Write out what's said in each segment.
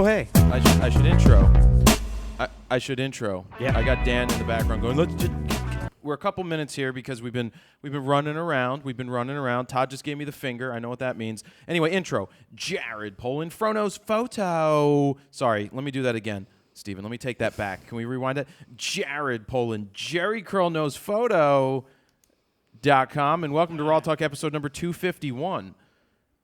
Oh, hey. I should intro. I should intro. Yeah. I got Dan in the background going, let's just... We're a couple minutes here because we've been running around. Todd just gave me the finger. I know what that means. Anyway, intro. Jared Poland Frono's photo. Sorry, let me do that again. Steven, let me take that back. Can we rewind it? Jared Poland, Jerry Curl Knows Photo.com, and welcome to RAWtalk episode number 251.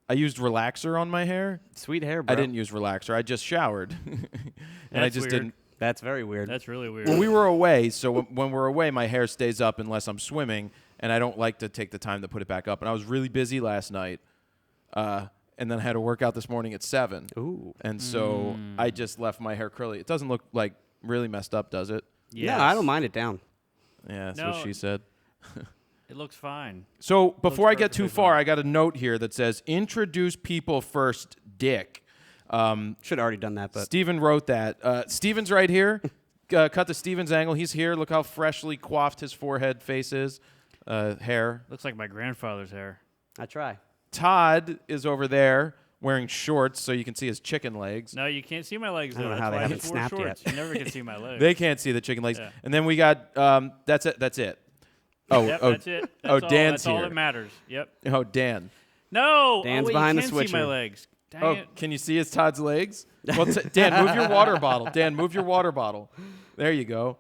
I used relaxer on my hair. Sweet hair, bro. I didn't use relaxer. I just showered. And I just weird. didn't. That's very weird. That's really weird. Well, we were away, so when we're away, my hair stays up unless I'm swimming, and I don't like to take the time to put it back up. And I was really busy last night, and then I had to work out this morning at 7. Ooh. And so I just left my hair curly. It doesn't look like really messed up, does it? Yeah, I don't mind it down. Yeah, that's No. what she said. It looks fine. So before I get too perfectly far, fine. I got a note here that says, introduce people first, dick. Should have already done that, but Steven wrote that. Steven's right here. Cut to Steven's angle. He's here. Look how freshly coiffed his forehead face is. Hair. Looks like my grandfather's hair. I try. Todd is over there wearing shorts so you can see his chicken legs. No, you can't see my legs. I don't though. know how That's they why haven't I snapped wore yet. shorts. You never can see my legs. They can't see the chicken legs. Yeah. And then we got, that's it. That's it. Oh, Yep, oh, that's it. That's oh, all, Dan's that's all here. that matters. Yep. Oh, Dan. No. Dan's wait, behind you the can see my switcher. legs. Dang Oh, it. can you see his Todd's legs? Well, Dan, move your water bottle. Dan, move your water bottle. There you go.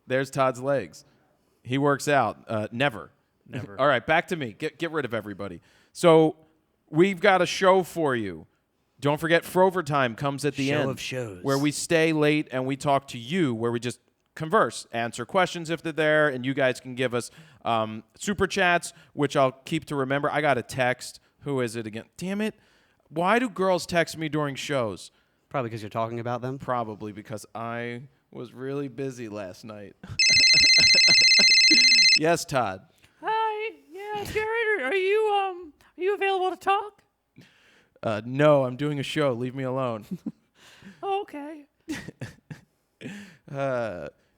There's Todd's legs. He works out. Never. Never. All right, back to me. Get rid of everybody. So we've got a show for you. Don't forget, Frovertime comes at the Show end. of shows. Where we stay late and we talk to you, where we just converse, answer questions if they're there, and you guys can give us super chats, which I'll keep to remember. I got a text. Who is it again? Damn it. Why do girls text me during shows? Probably because you're talking about them. Probably because I was really busy last night. Yes, Todd. Hi. Yeah, Jared. Are you available to talk? No, I'm doing a show. Leave me alone. Oh, okay.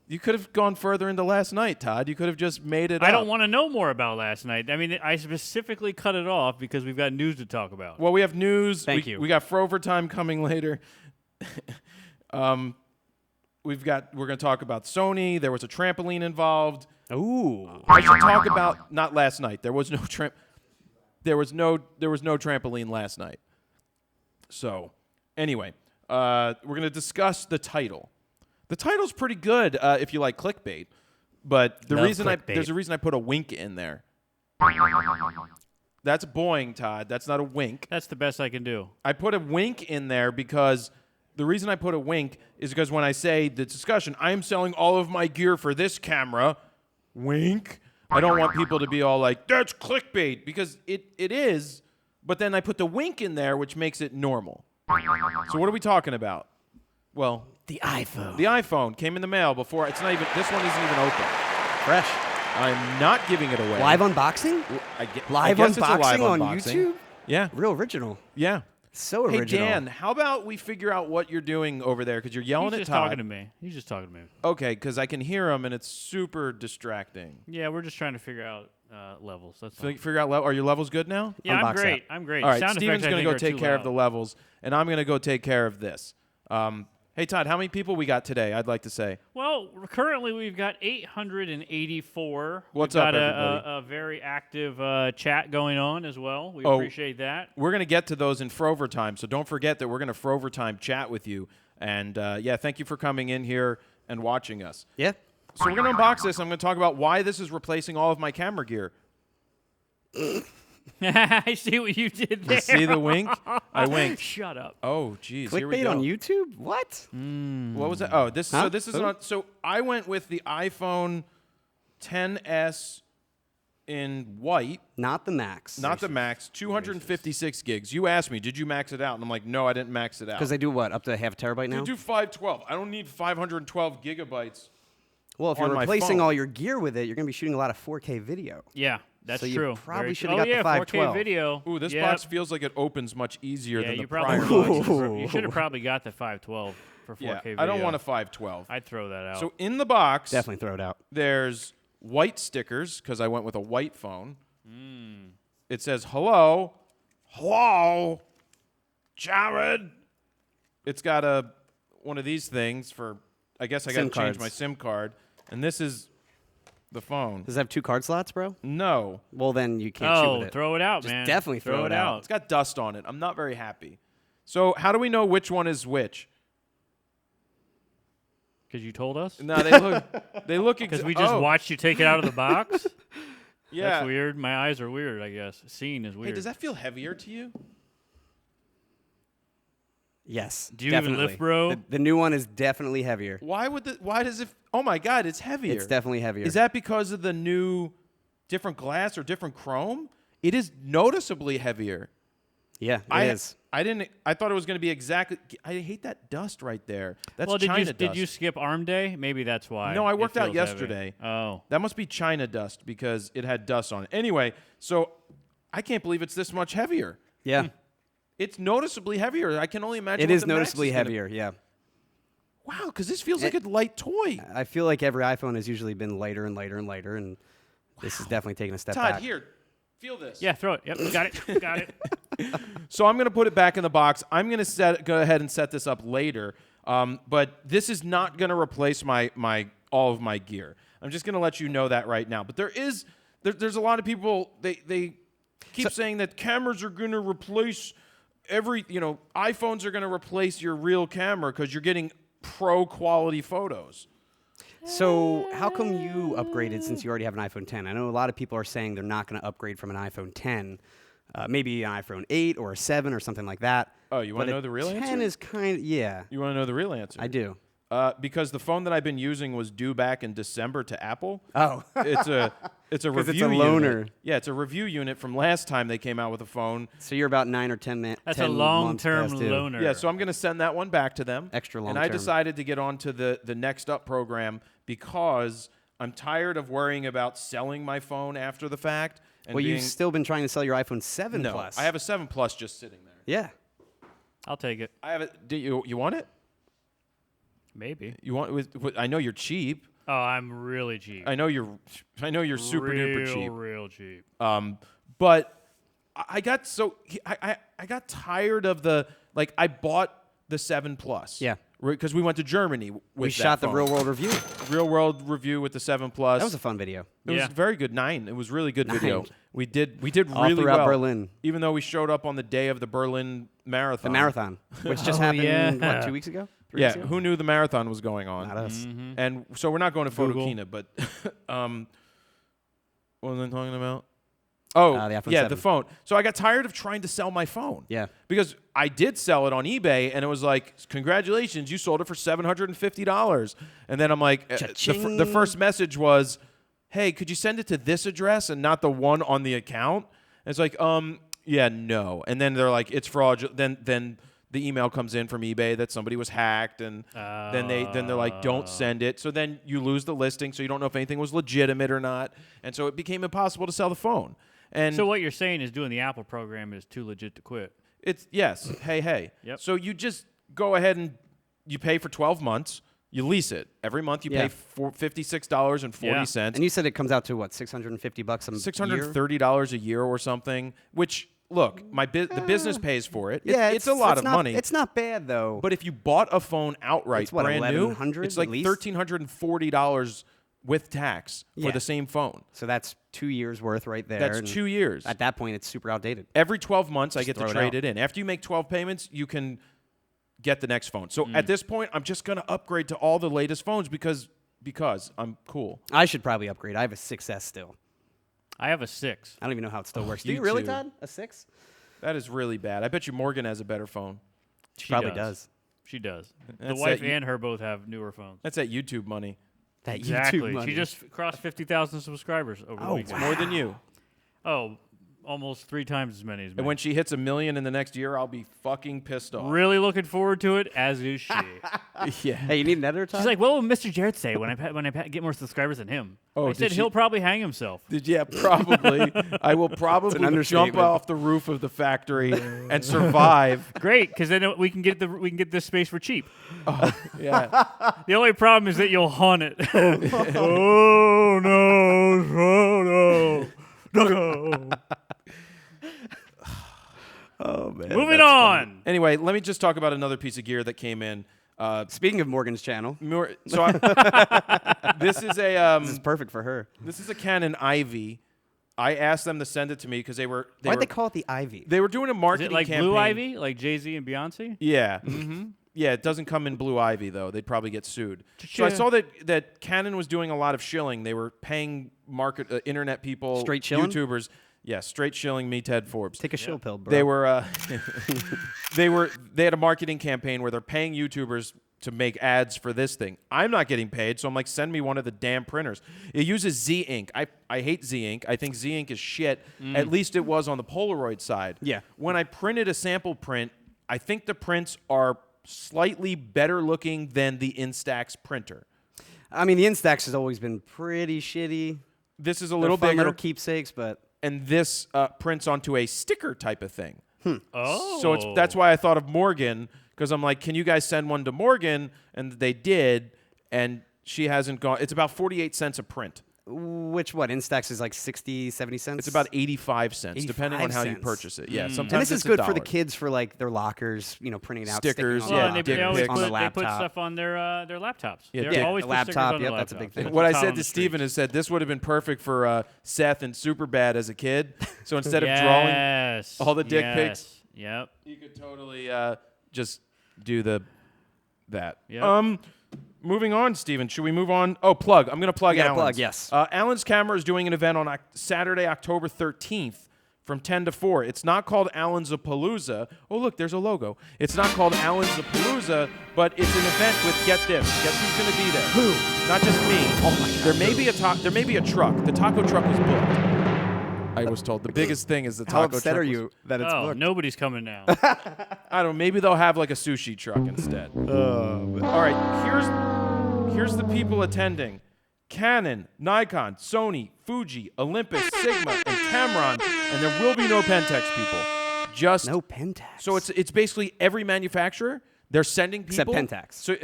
You could have gone further into last night, Todd. You could have just made it I up. don't want to know more about last night. I mean, I specifically cut it off because we've got news to talk about. Well, we have news. Thank you. We got Frovertime coming later. We're going to talk about Sony. There was a trampoline involved. Ooh. I should talk about not last night. There was no trampoline last night. So, anyway, we're going to discuss the title. The title's pretty good if you like clickbait, but Love there's clickbait. a reason I put a wink in there. That's boing, Todd. That's not a wink. That's the best I can do. I put a wink in there because the reason I put a wink is because when I say the discussion, I am selling all of my gear for this camera, wink. I don't want people to be all like, that's clickbait, because it is, but then I put the wink in there, which makes it normal. So what are we talking about? Well, The iPhone. the iPhone came in the mail before. It's not even. This one isn't even open. Fresh. I'm not giving it away. Live unboxing? I Live guess it's a unboxing live on unboxing. YouTube? Yeah, Real original. yeah. So Hey original. Dan, how about we figure out what you're doing over there? Because you're yelling He's at just Todd. talking to me. He's just talking to me. Okay, because I can hear him and it's super distracting. Yeah, we're just trying to figure out levels. That's all. Figure out are your levels good now? Yeah, I'm Unbox great. that. I'm great. All right, Sound Steven's effects, I gonna think, go are take too care of the loud. levels, and I'm gonna go take care of this. Hey Todd, how many people we got today? I'd like to say. Well, currently we've got 884. What's We've up, got everybody? a very active chat going on as well. We Oh. appreciate that. We're gonna get to those in Frovertime, so don't forget that we're gonna Frovertime chat with you. And yeah, thank you for coming in here and watching us. Yeah. So we're gonna unbox this. I'm gonna talk about why this is replacing all of my camera gear. I see what you did there. See the wink? I winked. Shut up. Oh, geez. Here we Clickbait go. on YouTube? What? What was that? Oh, this. Huh? So this is Who? not. So I went with the iPhone 10s in white, Not the Max. not the Max, 256 gigs. You asked me, did you max it out? And I'm like, no, I didn't max it out. Because they do what? Up to half a terabyte now? You do 512. I don't need 512 gigabytes. Well, if on you're my replacing phone. all your gear with it, you're going to be shooting a lot of 4K video. Yeah, that's So you true. probably Very should've true. got the yeah, 512. 4K video. Ooh, this Yep. box feels like it opens much easier Yeah, than you the probably prior Ooh. box. you should have probably got the 512 for 4K Yeah, video. I don't want a 512. I'd throw that out. So in the box, Definitely throw it out. there's white stickers because I went with a white phone. It says, hello, Jared. it's got one of these things for. I guess I got to SIM change cards. my SIM card, and this is the phone. Does it have 2 card slots, bro? No, Well, then you can't shoot with it. Throw it out, Just man. definitely throw it out. it's got dust on it. I'm not very happy. So how do we know which one is which? Because you told us. No, they look Because we just watched you take it out of the box. Yeah, That's weird. My eyes are weird, I guess. Cine is weird. Hey, does that feel heavier to you? Yes. Do you even definitely. lift, bro? The new one is definitely heavier. Why does it? Oh my God, it's heavier. It's definitely heavier. Is that because of the new, different glass or different chrome? It is noticeably heavier. Yeah, it is. I thought it was going to be exactly. I hate that dust right there. That's well, China dust. did you skip arm day? Maybe that's why. No, I it worked out feels heavy. yesterday. Oh. That must be China dust because it had dust on it. Anyway, so I can't believe it's this much heavier. Yeah. It's noticeably heavier. I can only imagine. It what is the Max noticeably gonna- heavier, yeah. Wow, because this feels like a light toy. I feel like every iPhone has usually been lighter and lighter and lighter, and this is definitely taking a step Todd, back. here, feel this. Yeah, throw it. Yep, got it. Got it. So I'm going to put it back in the box. I'm going to go ahead and set this up later. But this is not going to replace all of my gear. I'm just going to let you know that right now. But there's a lot of people, they keep saying that cameras are going to replace iPhones are going to replace your real camera because you're getting pro quality photos. So how come you upgraded since you already have an iPhone 10? I know a lot of people are saying they're not going to upgrade from an iPhone 10. Maybe an iPhone 8 or a 7 or something like that. Oh, you want to But know the real a 10 answer? is kind of, yeah, You want to know the real answer? I do. Because the phone that I've been using was due back in December to Apple. Oh. It's a review it's a loaner. unit. Yeah, it's a review unit from last time they came out with a phone. So you're about 9 or 10 minutes. That's a long-term loaner. Yeah, so I'm going to send that one back to them. Extra And I long-term. decided to get onto the Next Up program because I'm tired of worrying about selling my phone after the fact. And Well, you've still been trying to sell your iPhone 7 no, Plus. I have a 7 Plus just sitting there. Yeah. I'll take it. I have it. Do you want it? Maybe. You want? I know you're cheap. Oh, I'm really cheap. I know you're super duper cheap. Real cheap. But I got I got tired of I bought the 7 Plus. Yeah. Because we went to Germany with We that shot the phone. real world review. with the 7 Plus. That was a fun video. It was very good. 9. It was really good 9. video. We did All really throughout well. Berlin. Even though we showed up on the day of the Berlin marathon. The marathon, which just Oh, happened, yeah. what, 2 weeks ago? 3 Yeah, weeks ago? who knew the marathon was going on? Not us. And so we're not going to Google. Photokina, but what was I talking about? Oh, The iPhone yeah, 7. the phone. So I got tired of trying to sell my phone. Yeah. Because I did sell it on eBay, and it was like, congratulations, you sold it for $750. And then I'm like, the Cha-ching. first message was, hey, could you send it to this address and not the one on the account? And it's like, yeah, no. And then they're like, it's fraudulent. Then the email comes in from eBay that somebody was hacked, and then they're like, don't send it. So then you lose the listing, so you don't know if anything was legitimate or not. And so it became impossible to sell the phone. And So what you're saying is doing the Apple program is too legit to quit. it's yes, hey. Yep. So you just go ahead and you pay for 12 months. You lease it every month. You Yeah. pay $56.40. And you said it comes out to what, $650 a year? $630 a year or something. Which look, the business pays for it. Yeah, it's a lot of not, money. It's not bad though. But if you bought a phone outright, It's what, brand new, $1,100 it's like at least? $1,340 with tax for Yeah. the same phone. So that's 2 years worth right there. That's and 2 years. At that point, it's super outdated. Every 12 months, I get to throw it trade out. it in. After you make 12 payments, you can get the next phone. So at this point, I'm just going to upgrade to all the latest phones because I'm cool. I should probably upgrade. I have a 6S still. I have a 6. I don't even know how it still works. Do you you really, too. Todd? A 6? That is really bad. I bet you Morgan has a better phone. She Probably does. She does. The That's wife that you- and her both have newer phones. That's that YouTube money. That Exactly. YouTube money. She just crossed 50,000 subscribers over the Oh, weekend. More than you. Oh, almost 3 times as many as me. And when she hits 1 million in the next year, I'll be fucking pissed off. Really looking forward to it, as is she. Yeah. Hey, you need an editor, Todd? She's like, "What will Mr. Jarrett say when I get more subscribers than him?" Oh, I did said she- he'll probably hang himself. Yeah, probably. I will probably jump understatement. off the roof of the factory and survive. Great, because then we can get this space for cheap. Yeah. The only problem is that you'll haunt it. Oh no! Oh, man. Moving on. Anyway, let me just talk about another piece of gear that came in. Speaking of Morgan's channel, So this is this is perfect for her. This is a Canon Ivy. I asked them to send it to me because Why'd they call it the Ivy? They were doing a Is marketing it like campaign. Blue Ivy, like Jay-Z and Beyonce? Yeah. Yeah, it doesn't come in Blue Ivy, though. They'd probably get sued. So I saw that Canon was doing a lot of shilling. They were paying internet people, Straight shilling? YouTubers. Yeah, straight shilling me, Ted Forbes. Take a shill pill, bro. They were they had a marketing campaign where they're paying YouTubers to make ads for this thing. I'm not getting paid, so I'm like, send me one of the damn printers. It uses Z ink. I hate Z ink. I think Z ink is shit. At least it was on the Polaroid side. Yeah. When I printed a sample print, I think the prints are slightly better looking than the Instax printer. I mean, the Instax has always been pretty shitty. This is a They're little fun bigger, little keepsakes, but and this prints onto a sticker type of thing. Oh. So that's why I thought of Morgan, because I'm like, can you guys send one to Morgan? And they did, and she hasn't gone. It's about 48 cents a print. what? Instax is like 60, 70 cents? It's about 85 cents, depending on 85 how you cents. purchase it. Yeah, sometimes And this is it's good for the $1. kids for like their lockers, printing out Stickers, sticking Well, on and the they dick always pics. on the put, they put laptop. stuff on their laptops. Yeah, They yeah, always the put stickers laptop, on their yep, that's a big laptops. thing. That's What I hot on said the to Steven street. is that this would have been perfect for Seth and Superbad as a kid. So instead of drawing Yes. all the dick yes. pics, Yep. you could totally just do that. Yep. Moving on, Steven. Should we move on? Oh, plug. I'm going to plug You gotta Alan's. plug, yes. Alan's Camera is doing an event on Saturday, October 13th from 10 to 4. It's not called Alan's Palooza. Oh, look, there's a logo. It's not called Alan's Palooza, but it's an event with, get this, guess who's going to be there? Who? Not just me. Oh my God. There may be a truck. The taco truck was booked. I was told. The biggest thing is the taco How truck. upset are you that it's Oh, booked? nobody's coming now. I don't know. Maybe they'll have like a sushi truck instead. All right, here's the people attending: Canon, Nikon, Sony, Fuji, Olympus, Sigma, and Tamron. And there will be no Pentax people. Just No Pentax. so it's basically every manufacturer. They're sending people Except Pentax. So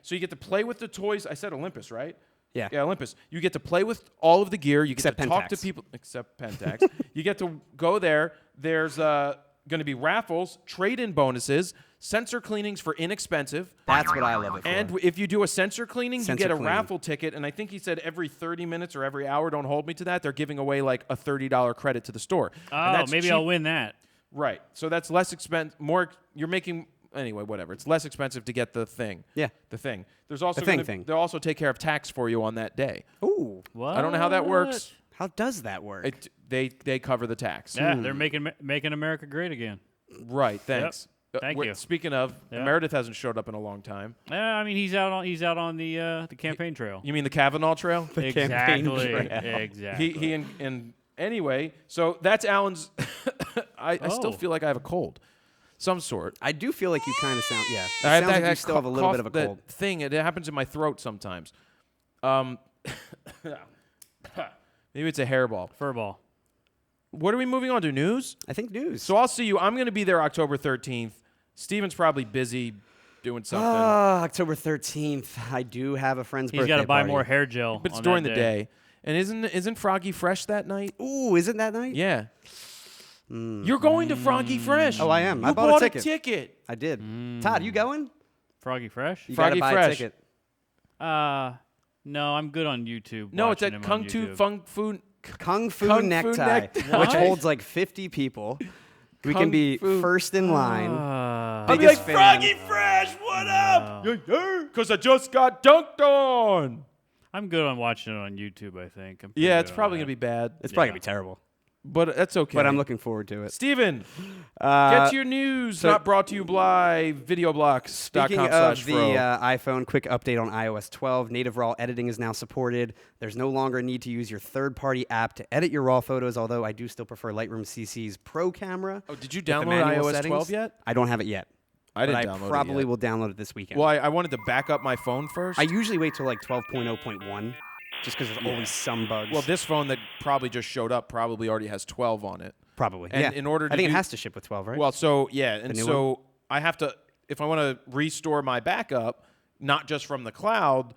so you get to play with the toys. I said Olympus, right? Yeah. Yeah, Olympus. You get to play with all of the gear. You Except get to talk to Pentax. people, except Pentax. You get to go there. There's going to be raffles, trade-in bonuses, sensor cleanings for inexpensive. That's what I love it for. And if you do a sensor cleaning, you Sensor get a cleaning. raffle ticket. And I think he said every 30 minutes or every hour, don't hold me to that, they're giving away like a $30 credit to the store. And Oh, that's maybe cheap. I'll win that. Right. So that's less expensive. You're making, anyway, whatever. It's less expensive to get the thing. Yeah. The thing. There's also thing. They'll also take care of tax for you on that day. Ooh. What? I don't know how that works. How does that work? They cover the tax. Yeah, they're making America great again. Right. Thanks. Thank you. Speaking of, Yeah. Meredith hasn't showed up in a long time. Yeah, I mean he's out on the campaign trail. You mean the Kavanaugh Trail? Exactly. trail. Exactly. he and anyway, so that's Alan's. I still Oh. feel like I have a cold, some sort. I do feel like you kind of sound, yeah. It I have sounds like that you still have a little bit of a that cold. thing. It happens in my throat sometimes. Maybe it's a hairball. Furball. What are we moving on to? News? I think news. So I'll see you. I'm going to be there October 13th. Steven's probably busy doing something. October 13th. I do have a friend's He's birthday got to buy party. more hair gel. But it's on during that the day. And isn't Froggy Fresh that night? Ooh, isn't that night? Yeah. You're going to Froggy Fresh. Oh, I am. You I bought bought a ticket. I did. Todd, you going? Froggy Fresh. You Froggy gotta buy Fresh. a ticket. No, I'm good on YouTube. No, it's watching at him on Kung Fu YouTube. Fung Fu. Kung Fu Kung Fu Necktie, Necktie. which What? holds like 50 people. We Kung can be Fu. first in line. I'll be Biggest like, fan. Froggy Fresh, what up? Yeah, because I just got dunked on. I'm good on watching it on YouTube. I think. I'm pretty Yeah, good it's on probably that. going to be bad. It's probably Yeah. gonna be terrible, But that's okay. but I'm looking forward to it. Steven, Uh, get your news. so- Not brought to you by videoblocks.com/fro. Speaking of the iPhone, quick update on iOS 12. Native RAW editing is now supported. There's no longer a need to use your third-party app to edit your RAW photos, although I do still prefer Lightroom CC's Pro Camera. Oh, did you with the download manual iOS settings. 12 yet? I don't have it yet. I didn't but download I it probably yet. will download it this weekend. Well, I wanted to back up my phone first. I usually wait till like 12.0.1, just because there's always some bugs. Well, this phone that probably just showed up probably already has 12 on it. probably. and yeah. in order to I think do- it has to ship with 12, right? Well, so yeah, and new so I have to, if I want to restore my backup, not just from the cloud,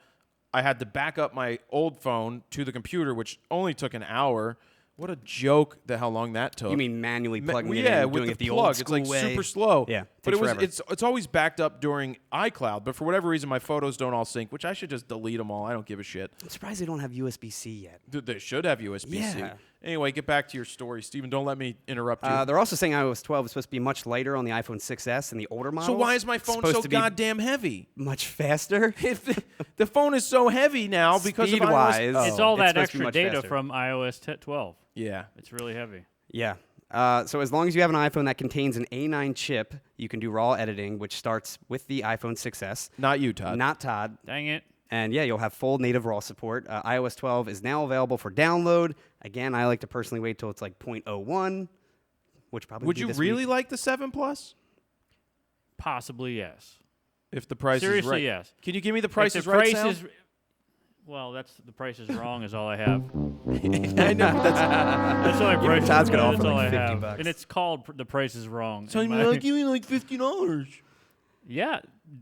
I had to back up my old phone to the computer, which only took an hour, What a joke! How long that took. You mean manually plugging it yeah, in, with doing the it the plug. old school it's like way? super slow. Yeah, but takes forever. it's always backed up during iCloud. But for whatever reason, my photos don't all sync, which I should just delete them all. I don't give a shit. I'm surprised they don't have USB-C yet. They should have USB-C. Yeah. Anyway, get back to your story, Steven. Don't let me interrupt you. They're also saying iOS 12 is supposed to be much lighter on the iPhone 6s and the older models. So why is my phone supposed so to be goddamn heavy? much faster? If the phone is so heavy now because of Speed-wise, iOS. It's all it's that supposed to be extra much data faster. from iOS 12. Yeah. It's really heavy. Yeah. So as long as you have an iPhone that contains an A9 chip, you can do RAW editing, which starts with the iPhone 6s. Not you, Todd. Not Todd. Dang it. And yeah, you'll have full native RAW support. iOS 12 is now available for download. Again, I like to personally wait till it's like 0.01, which probably Would be you this really week. like the 7 Plus? Possibly yes. If the price is Seriously, right. yes. Can you give me the price If is the right price sound? is, well, the price is wrong is all I have. I know. That's That's all I price. Todd's gonna that's offer all like I 50 have. bucks. And it's called The Price is Wrong. so in I'm my- like giving like $50. yeah,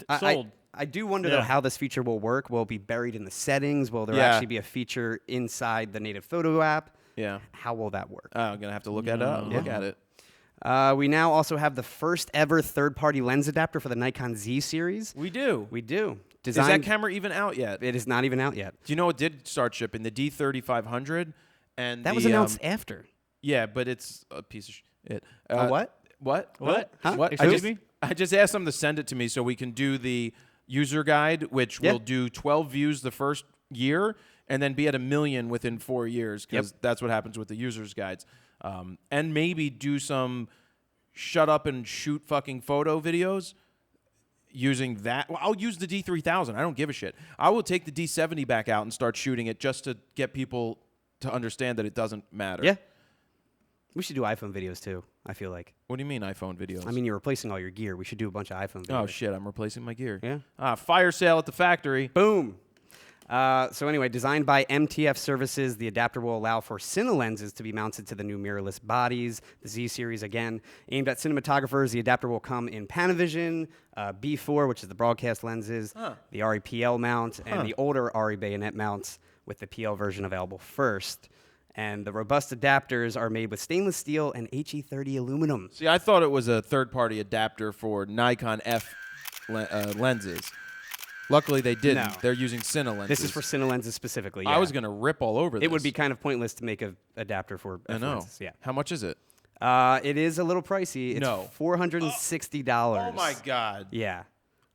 I- sold. I do wonder, though, Yeah. how this feature will work. Will it be buried in the settings? Will there Yeah. actually be a feature inside the native photo app? Yeah. How will that work? I'm gonna have to look at it. Look Yeah. at it. We now also have the first ever third-party lens adapter for the Nikon Z series. We do. We do. Is that Designed, camera even out yet? it is not even out yet. Do you know it did start shipping? The D3500 and That was the, announced after. Yeah, but it's a piece of shit. What? What? What? Huh? What? Excuse me? I just asked them to send it to me so we can do the user guide, which Yeah. will do 12 views the first year and then be at 1 million within 4 years because that's what happens with the user's guides. And maybe do some shut up and shoot fucking photo videos using that. Well, I'll use the D3000. I don't give a shit. I will take the D70 back out and start shooting it just to get people to understand that it doesn't matter. Yeah. We should do iPhone videos, too, I feel like. What do you mean iPhone videos? I mean, you're replacing all your gear. We should do a bunch of iPhone videos. oh, shit. I'm replacing my gear. Yeah. Fire sale at the factory. Boom. So anyway, designed by MTF Services, the adapter will allow for Cine lenses to be mounted to the new mirrorless bodies. The Z series, again, aimed at cinematographers. The adapter will come in Panavision, B4, which is the broadcast lenses, the REPL mount, and the older RE bayonet mounts with the PL version available first. And the robust adapters are made with stainless steel and HE30 aluminum. See, I thought it was a third-party adapter for Nikon F lenses. Luckily, they didn't. No. They're using Cine lenses. This is for Cine lenses specifically. I yeah. was going to rip all over this. It would be kind of pointless to make an adapter for I F know. lenses. Yeah. How much is it? It is a little pricey. It's No. $460. Oh, my God. Yeah.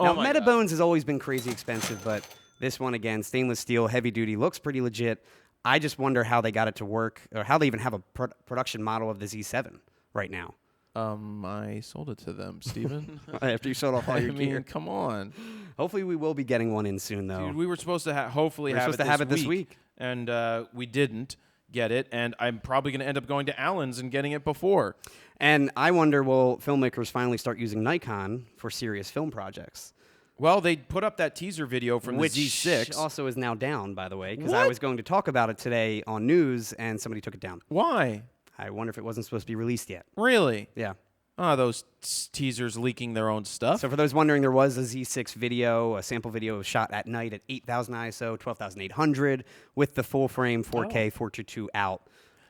Oh Now, my God. Metabones has always been crazy expensive, but this one, again, stainless steel, heavy duty, looks pretty legit. I just wonder how they got it to work, or how they even have a production model of the Z7 right now. I sold it to them, Steven. After you sold off all I your mean, gear. come on. Hopefully, we will be getting one in soon, though. Dude, we were supposed to hopefully We're have supposed to have it this week. week. And we didn't get it. And I'm probably going to end up going to Allen's and getting it before. And I wonder, will filmmakers finally start using Nikon for serious film projects? Well, they put up that teaser video from Which the Z6. also is now down, by the way, because I What? was going to talk about it today on news, and somebody took it down. Why? I wonder if it wasn't supposed to be released yet. Really? Yeah. Oh, those teasers leaking their own stuff. So for those wondering, there was a Z6 video, a sample video shot at night at 8,000 ISO, 12,800, with the full frame 4K 422 out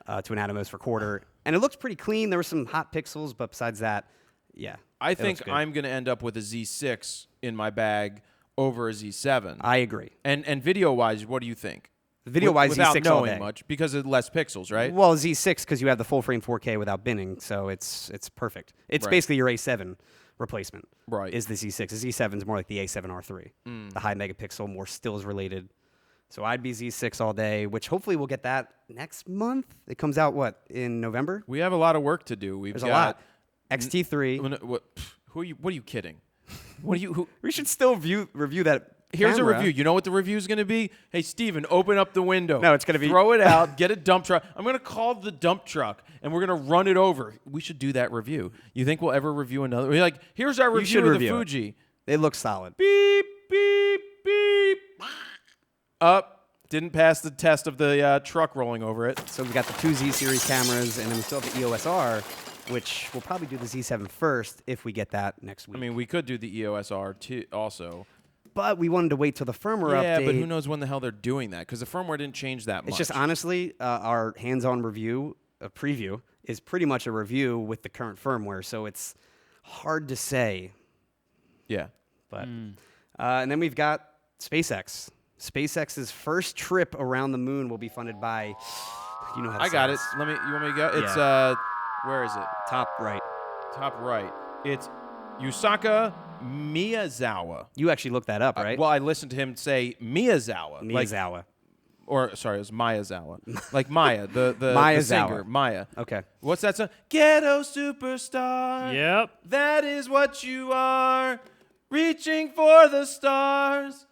to an Atomos recorder. And it looks pretty clean. There were some hot pixels, but besides that, yeah. I it think looks good. I'm going to end up with a Z6 in my bag over a Z7. I agree. And video-wise, what do you think? Video-wise, without Z6 all knowing day. much, because of less pixels, right? Well, Z6 because you have the full frame 4K without binning, so it's perfect. It's Right. basically your A7 replacement. Right. Is the Z6? The Z7 is more like the A7R3, the high megapixel, more stills related. So I'd be Z6 all day, which hopefully we'll get that next month. It comes out in November? We have a lot of work to do. We've There's got a lot. XT3. What are you kidding? What are you? Who? We should still review that. Here's camera. a review. You know what the review is going to be? Hey, Steven, open up the window. No, it's gonna be- Throw it out. Get a dump truck. I'm going to call the dump truck, and we're going to run it over. We should do that review. You think we'll ever review another? We're like, here's our You review should of review the it. Fuji. It looks solid. Beep, beep, beep. Up. Didn't pass the test of the truck rolling over it. So we've got the two Z series cameras, and then we still have the EOS R, which we'll probably do the Z7 first if we get that next week. I mean, we could do the EOS R too also. but we wanted to wait till the firmware Yeah, update. but who knows when the hell they're doing that? Because the firmware didn't change that much. It's just honestly, our hands-on review, a preview, is pretty much a review with the current firmware, so it's hard to say. Yeah. But and then we've got SpaceX. SpaceX's first trip around the moon will be funded by. You know how to I say got it. this. You want me to go? It's where is it? Top right. Top right. It's Yusaka Miyazawa. You actually looked that up, right? Well, I listened to him say Miyazawa. Miyazawa. Or sorry, it was Miyazawa. Like Maya, the Miyazawa. singer, Maya. Okay. What's that song? Ghetto superstar. Yep. That is what you are. Reaching for the stars.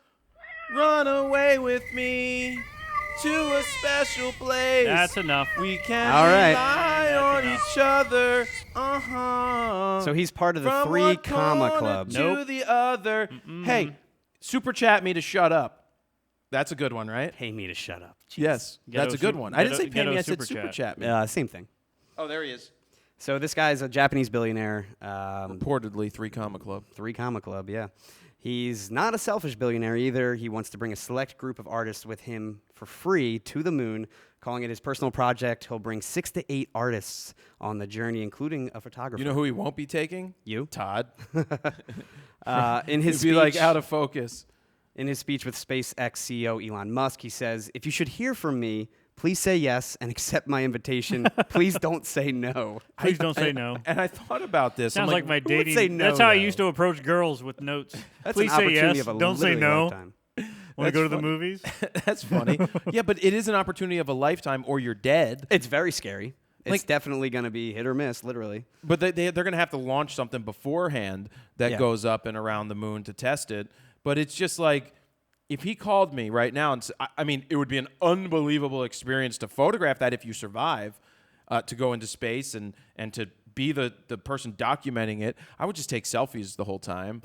Run away with me to a special place. That's enough. We can All right. rely on each other. So he's part of the From 3 one comma corner club. to the other. Hey, super chat me to shut up. That's a good one, right? Pay me to shut up. Jeez. Yes, that's a good one. I didn't say pay me. I said super super chat. chat me. Same thing. Oh, there he is. So this guy's a Japanese billionaire. Reportedly 3 comma club. 3 comma club, yeah. He's not a selfish billionaire either. He wants to bring a select group of artists with him for free to the moon, calling it his personal project. He'll bring 6 to 8 artists on the journey, including a photographer. You know who he won't be taking? You? Todd. In his He'd speech, be like out of focus. in his speech with SpaceX CEO Elon Musk, he says, "If you should hear from me, please say yes and accept my invitation. Please don't say no." Please don't say no. And I thought about this. Sounds I'm like my who would dating. say no, That's how I though? used to approach girls with notes. That's Please an say opportunity yes. of a Don't say literally no. lifetime. Want to go to the funny. movies? That's funny. Yeah, but it is an opportunity of a lifetime, or you're dead. It's very scary. It's Like- definitely going to be hit or miss, literally. But they're going to have to launch something beforehand that Yeah. goes up and around the moon to test it. But it's just like, if he called me right now, and I mean, it would be an unbelievable experience to photograph that if you survive, to go into space and to be the person documenting it. I would just take selfies the whole time.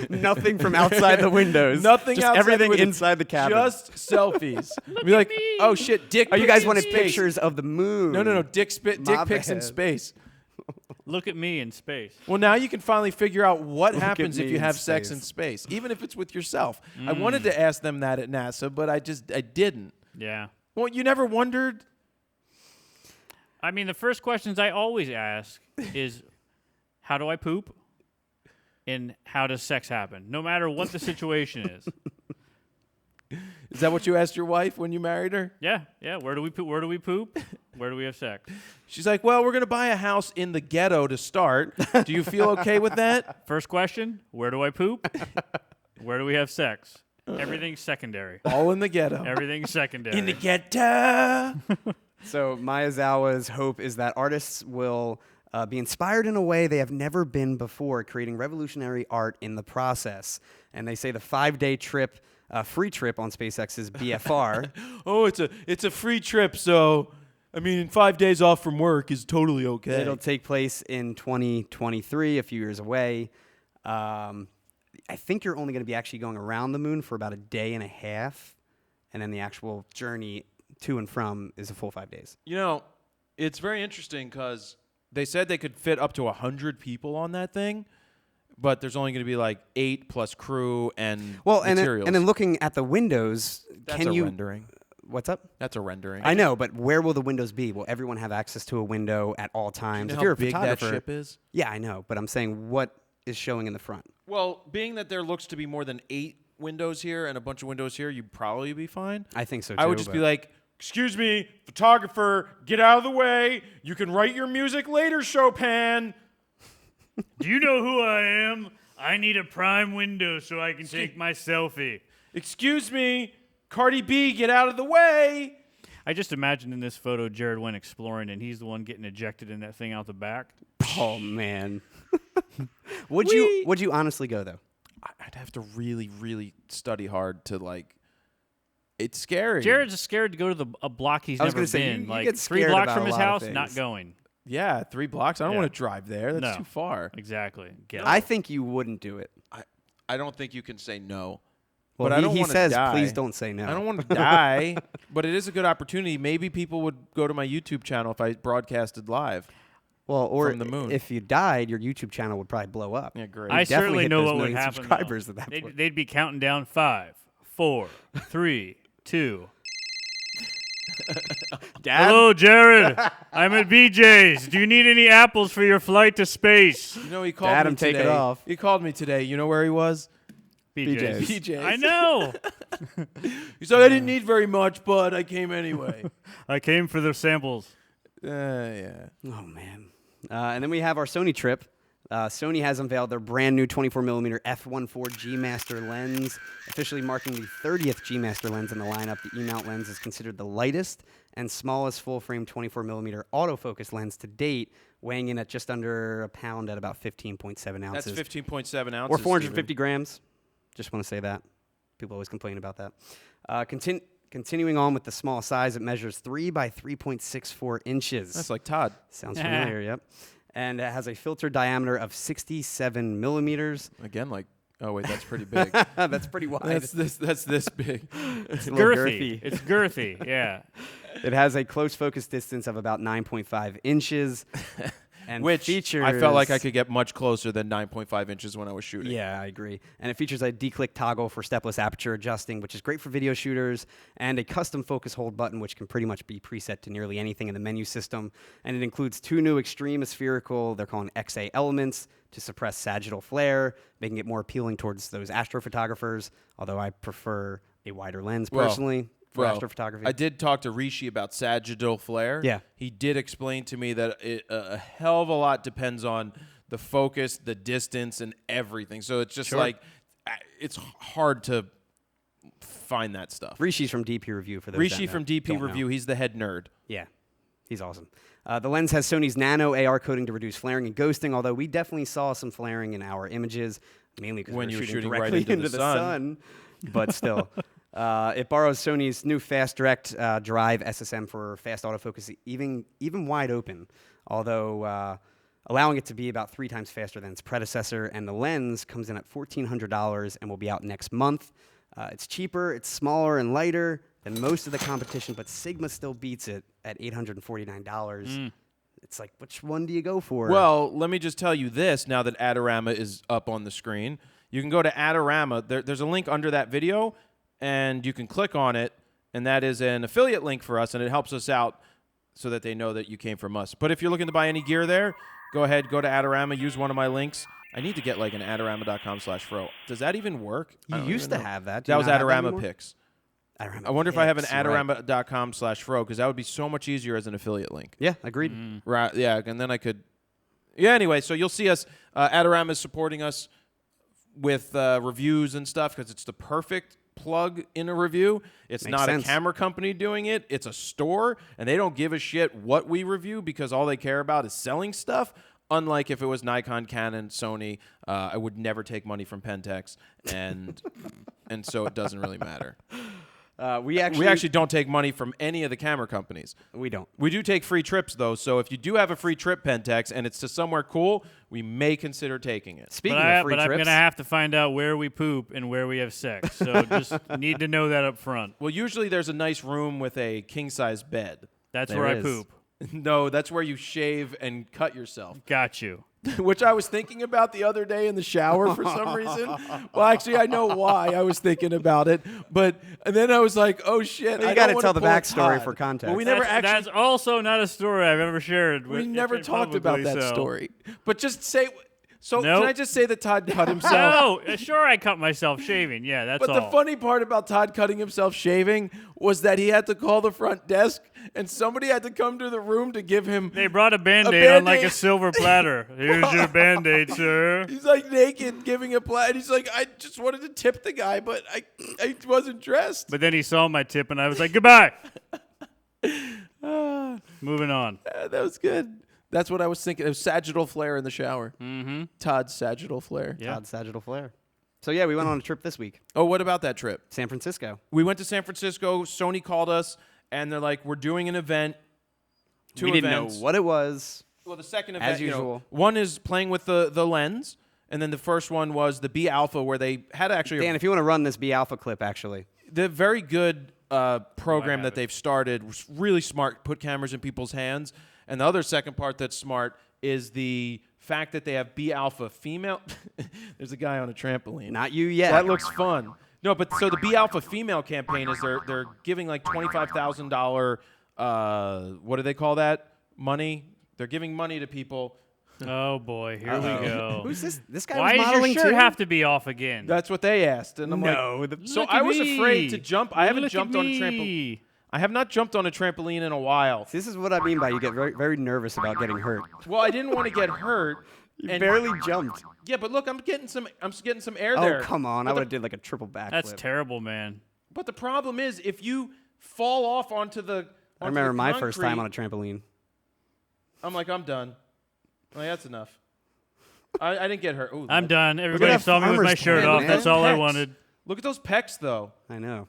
Nothing from outside the windows. Nothing just outside everything the window. inside the cabin. Just selfies. Be like, oh shit, dick. Oh, you pics guys in wanted space. pictures of the moon. No, dick My pics in bad. space. Look at me in space. Well, now you can finally figure out what Look at happens if me you in have sex in space. space, even if it's with yourself. I wanted to ask them that at NASA, but I didn't. Yeah. Well, you never wondered? I mean, the first questions I always ask is, how do I poop? And how does sex happen? No matter what the situation is. Is that what you asked your wife when you married her? Yeah. Where do we poop? Where do we poop? Where do we have sex? She's like, well, we're going to buy a house in the ghetto to start. Do you feel okay with that? First question, where do I poop? Where do we have sex? Everything's secondary. All in the ghetto. Everything's secondary. In the ghetto. So Miyazawa's hope is that artists will be inspired in a way they have never been before, creating revolutionary art in the process. And they say the 5-day trip, free trip on SpaceX's BFR. Oh, it's a free trip, so I mean, 5 days off from work is totally okay. It'll take place in 2023, a few years away. I think you're only going to be actually going around the moon for about a day and a half, and then the actual journey to and from is a full 5 days. You know, it's very interesting because they said they could fit up to 100 people on that thing, but there's only going to be like 8 plus crew and materials. And then looking at the windows, That's can a you? rendering. What's up? That's a rendering. I know, but where will the windows be? Will everyone have access to a window at all times? You know If you're how a big that photographer, ship is? yeah, I know, but I'm saying what is showing in the front. Well, being that there looks to be more than 8 windows here and a bunch of windows here, you'd probably be fine. I think so too. I would just be but- like, excuse me, photographer, get out of the way. You can write your music later, Chopin. Do you know who I am? I need a prime window so I can take my selfie. Excuse me, Cardi B, get out of the way. I just imagined in this photo Jared went exploring and he's the one getting ejected in that thing out the back. Oh man. Would you honestly go though? I'd have to really, really study hard to like. It's scary. Jared's scared to go to a block he's I was never gonna say, been. you Like get 3 scared blocks about from a his lot of house, things. not going. Yeah, 3 blocks. I don't Yeah. want to drive there. That's No. too far. Exactly. Get I out. think you wouldn't do it. I don't think you can say no. Well, but I don't he wanna says, die. please don't say no. I don't want to die, but it is a good opportunity. Maybe people would go to my YouTube channel if I broadcasted live. Well, or from the moon. if you died, your YouTube channel would probably blow up. Yeah, great. I You'd definitely certainly hit know those what would million happen. subscribers though. at that point. They'd be counting down 5, 4, 3, 2. Dad? Hello, Jared. I'm at BJ's. Do you need any apples for your flight to space? You know, he called Dad, me I'm taking today. off. He called me today. You know where he was? BJ's. BJ's. I know. He's like, I didn't need very much, but I came anyway. I came for the samples. Yeah. Oh, man. And then we have our Sony trip. Sony has unveiled their brand new 24mm f1.4 G Master lens, officially marking the 30th G Master lens in the lineup. The E-mount lens is considered the lightest and smallest full-frame 24mm autofocus lens to date, weighing in at just under a pound at about 15.7 ounces. That's 15.7 ounces. Or 450 Steven. grams. Just want to say that. People always complain about that. Continuing on with the small size, it measures 3 by 3.64 inches. That's like Todd. Sounds familiar, yep. And it has a filter diameter of 67 millimeters. Again, like, oh, wait, that's pretty big. That's pretty wide. That's this big. It's a little Girthy. It's girthy. Yeah. It has a close focus distance of about 9.5 inches. And Which features, I felt like I could get much closer than 9.5 inches when I was shooting. Yeah, I agree. And it features a D-click toggle for stepless aperture adjusting, which is great for video shooters, and a custom focus hold button, which can pretty much be preset to nearly anything in the menu system. And it includes 2 new extreme spherical, they're calling XA elements, to suppress sagittal flare, making it more appealing towards those astrophotographers, although I prefer a wider lens personally. For astrophotography. I did talk to Rishi about sagittal flare. Yeah. He did explain to me that a hell of a lot depends on the focus, the distance, and everything. So it's just like, it's hard to find that stuff. Rishi's from DP Review for those Rishi that from don't DP know. Review, he's the head nerd. Yeah, he's awesome. The lens has Sony's nano AR coating to reduce flaring and ghosting, although we definitely saw some flaring in our images, mainly because When we you were were shooting shooting right directly into the sun. But still. It borrows Sony's new Fast Direct Drive SSM for fast autofocus, even wide open, although allowing it to be about 3 times faster than its predecessor. And the lens comes in at $1,400 and will be out next month. It's cheaper, it's smaller and lighter than most of the competition, but Sigma still beats it at $849. It's like, which one do you go for? Well, let me just tell you this now that Adorama is up on the screen. You can go to Adorama. There's a link under that video, and you can click on it, and that is an affiliate link for us, and it helps us out so that they know that you came from us. But if you're looking to buy any gear there, go ahead, go to Adorama, use one of my links. I need to get like an adorama.com/fro. Does that even work? You used to have that. Do That you was not have that Adorama anymore? Picks. Adorama I wonder if I have an Picks, right. adorama.com/fro, because that would be so much easier as an affiliate link. Yeah, agreed. Right, yeah, and then I could... Yeah, anyway, so you'll see us. Adorama is supporting us with reviews and stuff because it's the perfect plug in a review. It's Makes not sense. a camera company doing it. It's a store, and they don't give a shit what we review because all they care about is selling stuff. Unlike if it was Nikon, Canon, Sony, I would never take money from Pentex, and and so it doesn't really matter. We actually We actually don't take money from any of the camera companies. we don't. We do take free trips, though, so if you do have a free trip, Pentex, and it's to somewhere cool, we may consider taking it. Speaking But, of free I'm trips, going to have to find out where we poop and where we have sex. So just need to know that up front. Well, usually there's a nice room with a king-size bed. That's There where I is. poop. No, that's where you shave and cut yourself. Got you. Which I was thinking about the other day in the shower for some reason. Well, actually, I know why I was thinking about it, but and then I was like, "Oh shit!" you I got to don't tell wanna the pull a backstory Todd. for context. Well, we never That's actually also not a story I've ever shared. we never talked about publicly, that so. story. But just say so. Nope. Can I just say that Todd cut himself? No, sure I cut myself shaving. Yeah, that's But all. the funny part about Todd cutting himself shaving was that he had to call the front desk, and somebody had to come to the room to give him. They brought a Band-Aid on like a Band-Aid. silver platter. Here's your Band-Aid, sir. He's like naked, giving a plat. He's like, I just wanted to tip the guy, but I wasn't dressed. But then he saw my tip, and I was like, goodbye. Moving on. That was good. That's what I was thinking. It was sagittal flare in the shower. Mm-hmm. Todd's sagittal flare. Yeah. Todd Sagittal Flare. So yeah, we went on a trip this week, Oh, what about that trip? San Francisco. We went to San Francisco. Sony called us, and they're like, we're doing an event. Two we didn't events. know what it was. Well, the second event, As usual. one is playing with the lens, and then the first one was the BeAlpha, where they had actually Dan, if you want to run this BeAlpha clip, actually. the very good program have that it. they've started was really smart. Put cameras in people's hands, And the other second part that's smart is the fact that they have BeAlpha female. There's a guy on a trampoline. Not you yet. That looks fun. No, but so the BeAlpha female campaign is they're giving like $25,000. What do they call that? Money. They're giving money to people. Oh boy, here we go. Who's this? This guy Why was does modeling your shirt too? have to be off again? That's what they asked, and I'm No, like, the- so Look I at was me. afraid to jump. I haven't Look at jumped on a trampoline. me. I have not jumped on a trampoline in a while. This is what I mean by you get very, very nervous about getting hurt. Well, I didn't want to get hurt. You and- barely jumped. Yeah, but look, I'm getting some air Oh, there. come on. But I the- would have did like a triple backflip. That's terrible, man. But the problem is, if you fall off onto the I remember my first time on a trampoline. I'm like, I'm done. I'm like, that's enough. I didn't get hurt. Ooh, I'm look- done. Everybody that saw me with my farmer's shirt tan, off. man. That's all I Pecs. wanted. Look at those pecs, though. I know.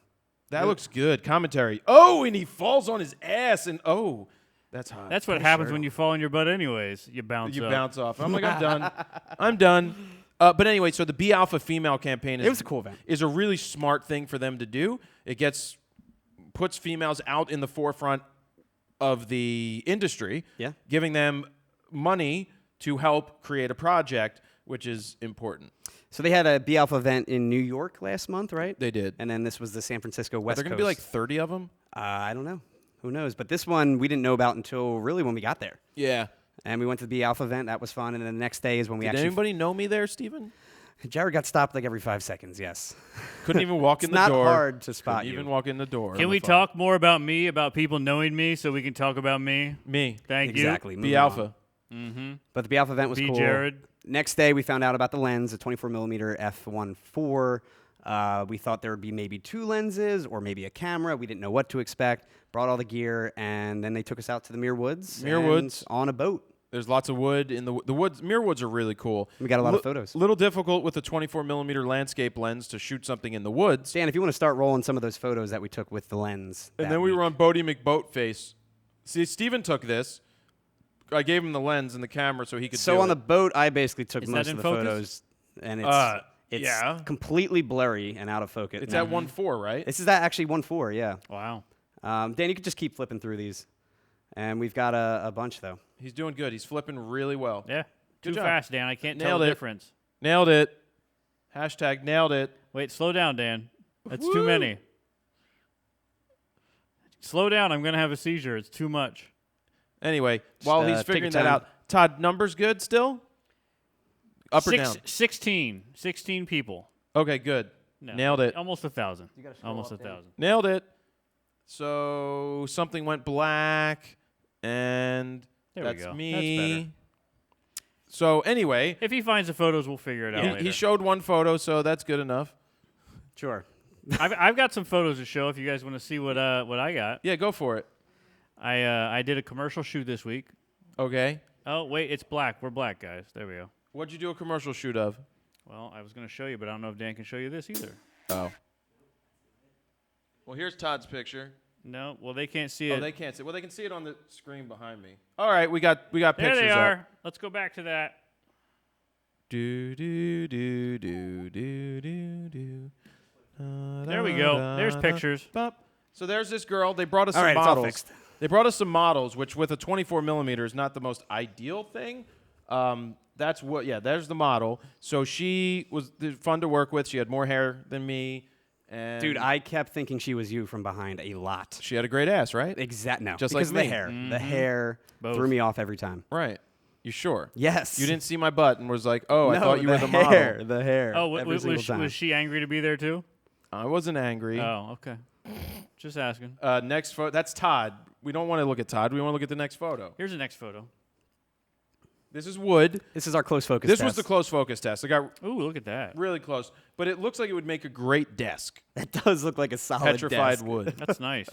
That looks good. Commentary. Oh, and he falls on his ass, and oh, that's hot. That's what happens when you fall on your butt anyways. You bounce You up. bounce off. I'm like, I'm done. I'm done. But anyway, so the BeAlpha female campaign It was a cool event. is a really smart thing for them to do. It puts females out in the forefront of the industry, Yeah. giving them money to help create a project, which is important. So they had a BeAlpha event in New York last month, right? They did. And then this was the San Francisco Are West there Coast. going to be like 30 of them? I don't know. Who knows? But this one we didn't know about until really when we got there. Yeah. And we went to the BeAlpha event. That was fun. And then the next day is when we Did actually... anybody know me there, Steven? Jared got stopped like every 5 seconds, yes. Couldn't even walk in It's the not door. hard to spot Couldn't you. even walk in the door. Can we talk more about me, about people knowing me, so we can talk about me? Me. Thank Exactly. moving BeAlpha. on. But the BeAlpha event was Be cool. Jared. Next day, we found out about the lens, a 24mm f1.4. We thought there would be maybe 2 lenses or maybe a camera. We didn't know what to expect. Brought all the gear, and then they took us out to the Muir Woods. Muir and Woods. on a boat. There's lots of wood in the woods. Muir Woods are really cool. We got a lot of photos. Little difficult with a 24mm landscape lens to shoot something in the woods. Dan, if you want to start rolling some of those photos that we took with the lens. And that then we week. were on Bodie McBoatface. See, Steven took this. I gave him the lens and the camera so he could So do on the it. boat, I basically took Is most that of in the focus? photos, and it's yeah. completely blurry and out of focus. It's No. at 1.4, right? This is that actually 1.4, yeah. Wow. Dan, you could just keep flipping through these, and we've got a bunch though. He's doing good. He's flipping really well. Yeah. Good Too job. fast, Dan. I can't tell Nailed the it. difference. Nailed it. Hashtag nailed it. Wait, slow down, Dan. That's Woo. too many. Slow down. I'm going to have a seizure. It's too much. Anyway, while he's take your figuring that time. out, Todd, numbers good still? Up or down? 16 people. Okay, good. No, Nailed it. Almost 1,000. Almost 1,000. Nailed it. So something went black, and There we that's go. me. That's better. So anyway, If he finds the photos, we'll figure it out later. he showed one photo, so that's good enough. Sure. I've got some photos to show if you guys want to see what I got. Yeah, go for it. I did a commercial shoot this week. Okay. Oh, wait, it's black. We're black, guys. There we go. What'd you do a commercial shoot of? Well, I was going to show you, but I don't know if Dan can show you this either. Oh. Well, here's Todd's picture. No, well, they can't see Oh, it. they can't see. Well, they can see it on the screen behind me. All right, we got There pictures they up. are. Let's go back to that. Do do do do do do do. There we go. There's pictures. So there's this girl. They brought us All some right, it's all models. fixed. They brought us some models, which with a 24mm is not the most ideal thing. That's what. Yeah, there's the model. So she was fun to work with. She had more hair than me, and Dude, I kept thinking she was you from behind a lot. she had a great ass, right? No, Just because like of the me. hair. The hair Both. threw me off every time. Right. You sure? Yes. You didn't see my butt and was like, oh, I No, thought you were the hair, model. The hair. Oh, every single time. was she angry to be there too? I wasn't angry. Oh, okay. Just asking. Next photo. That's Todd. We don't want to look at Todd. We want to look at the next photo. Here's the next photo. This is wood. This is our close focus This test. was the close focus test. I got Ooh, look at that. really close, but it looks like it would make a great desk. That does look like a solid Petrified desk. wood. That's nice.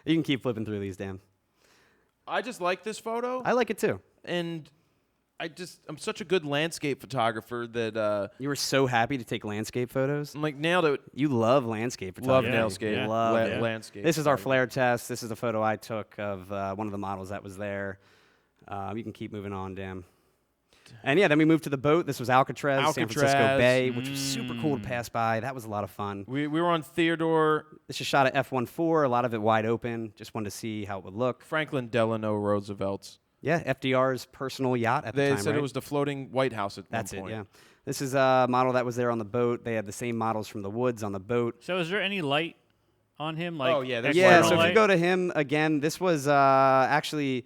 You can keep flipping through these, Dan. I just like this photo, I like it too. and I'm such a good landscape photographer that You were so happy to take landscape photos. I'm like nailed it. You love landscape Love photography. Yeah, landscape. yeah. Love it. Landscape. This is our photography. flare test. This is the photo I took of one of the models that was there. You can keep moving on, Dan. And yeah, then we moved to the boat. This was Alcatraz, San Francisco Alcatraz. Bay, which was super cool to pass by. That was a lot of fun. We were on Theodore This is shot at f1.4, a lot of it wide open. Just wanted to see how it would look. Franklin Delano Roosevelt's. Yeah, FDR's personal yacht at the They time, said right? it was the floating White House at That's one it, point. yeah. This is a model that was there on the boat. They had the same models from the woods on the boat. So is there any light on him? Like Oh, yeah, there's Yeah, light so on if it. you go to him again, this was actually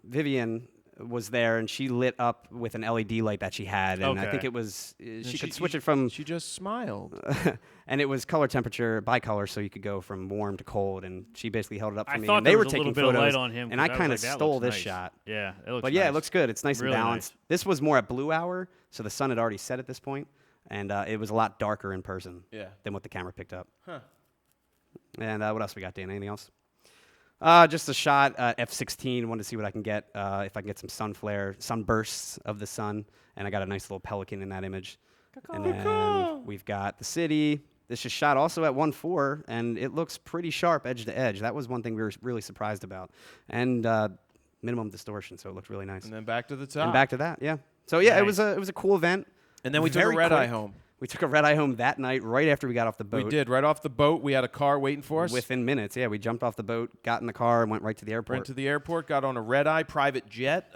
Vivian was there, and she lit up with an LED light that she had, and I Okay. think it was she could she- switch it from, She just smiled. and it was color temperature bicolor, so you could go from warm to cold, and she basically held it up for I me. thought and they there were was a taking little bit photos, of light on him, and 'cause I was kind of like, that stole looks this nice. shot. Yeah, it looks But yeah, nice. it looks good. It's nice Really and balanced. nice. This was more at blue hour, so the sun had already set at this point, and it was a lot darker in person Yeah. than what the camera picked up. Huh. And what else we got, Dan? Anything else? Just a shot, F16. Wanted to see what I can get, if I can get some sun flare, sunbursts of the sun. And I got a nice little pelican in that image. And then we've got the city. This is shot also at 1.4, and it looks pretty sharp edge to edge. That was one thing we were really surprised about. And minimum distortion, so it looked really nice. And then back to the top. And back to that, yeah. So yeah, it Nice. was a cool event. And then we took a Very red eye quick. home. We took a red eye home that night, right after we got off the boat. We did. Right off the boat, we had a car waiting for us. Within minutes, yeah. We jumped off the boat, got in the car, and went right to the airport. Went to the airport, got on a red eye private jet.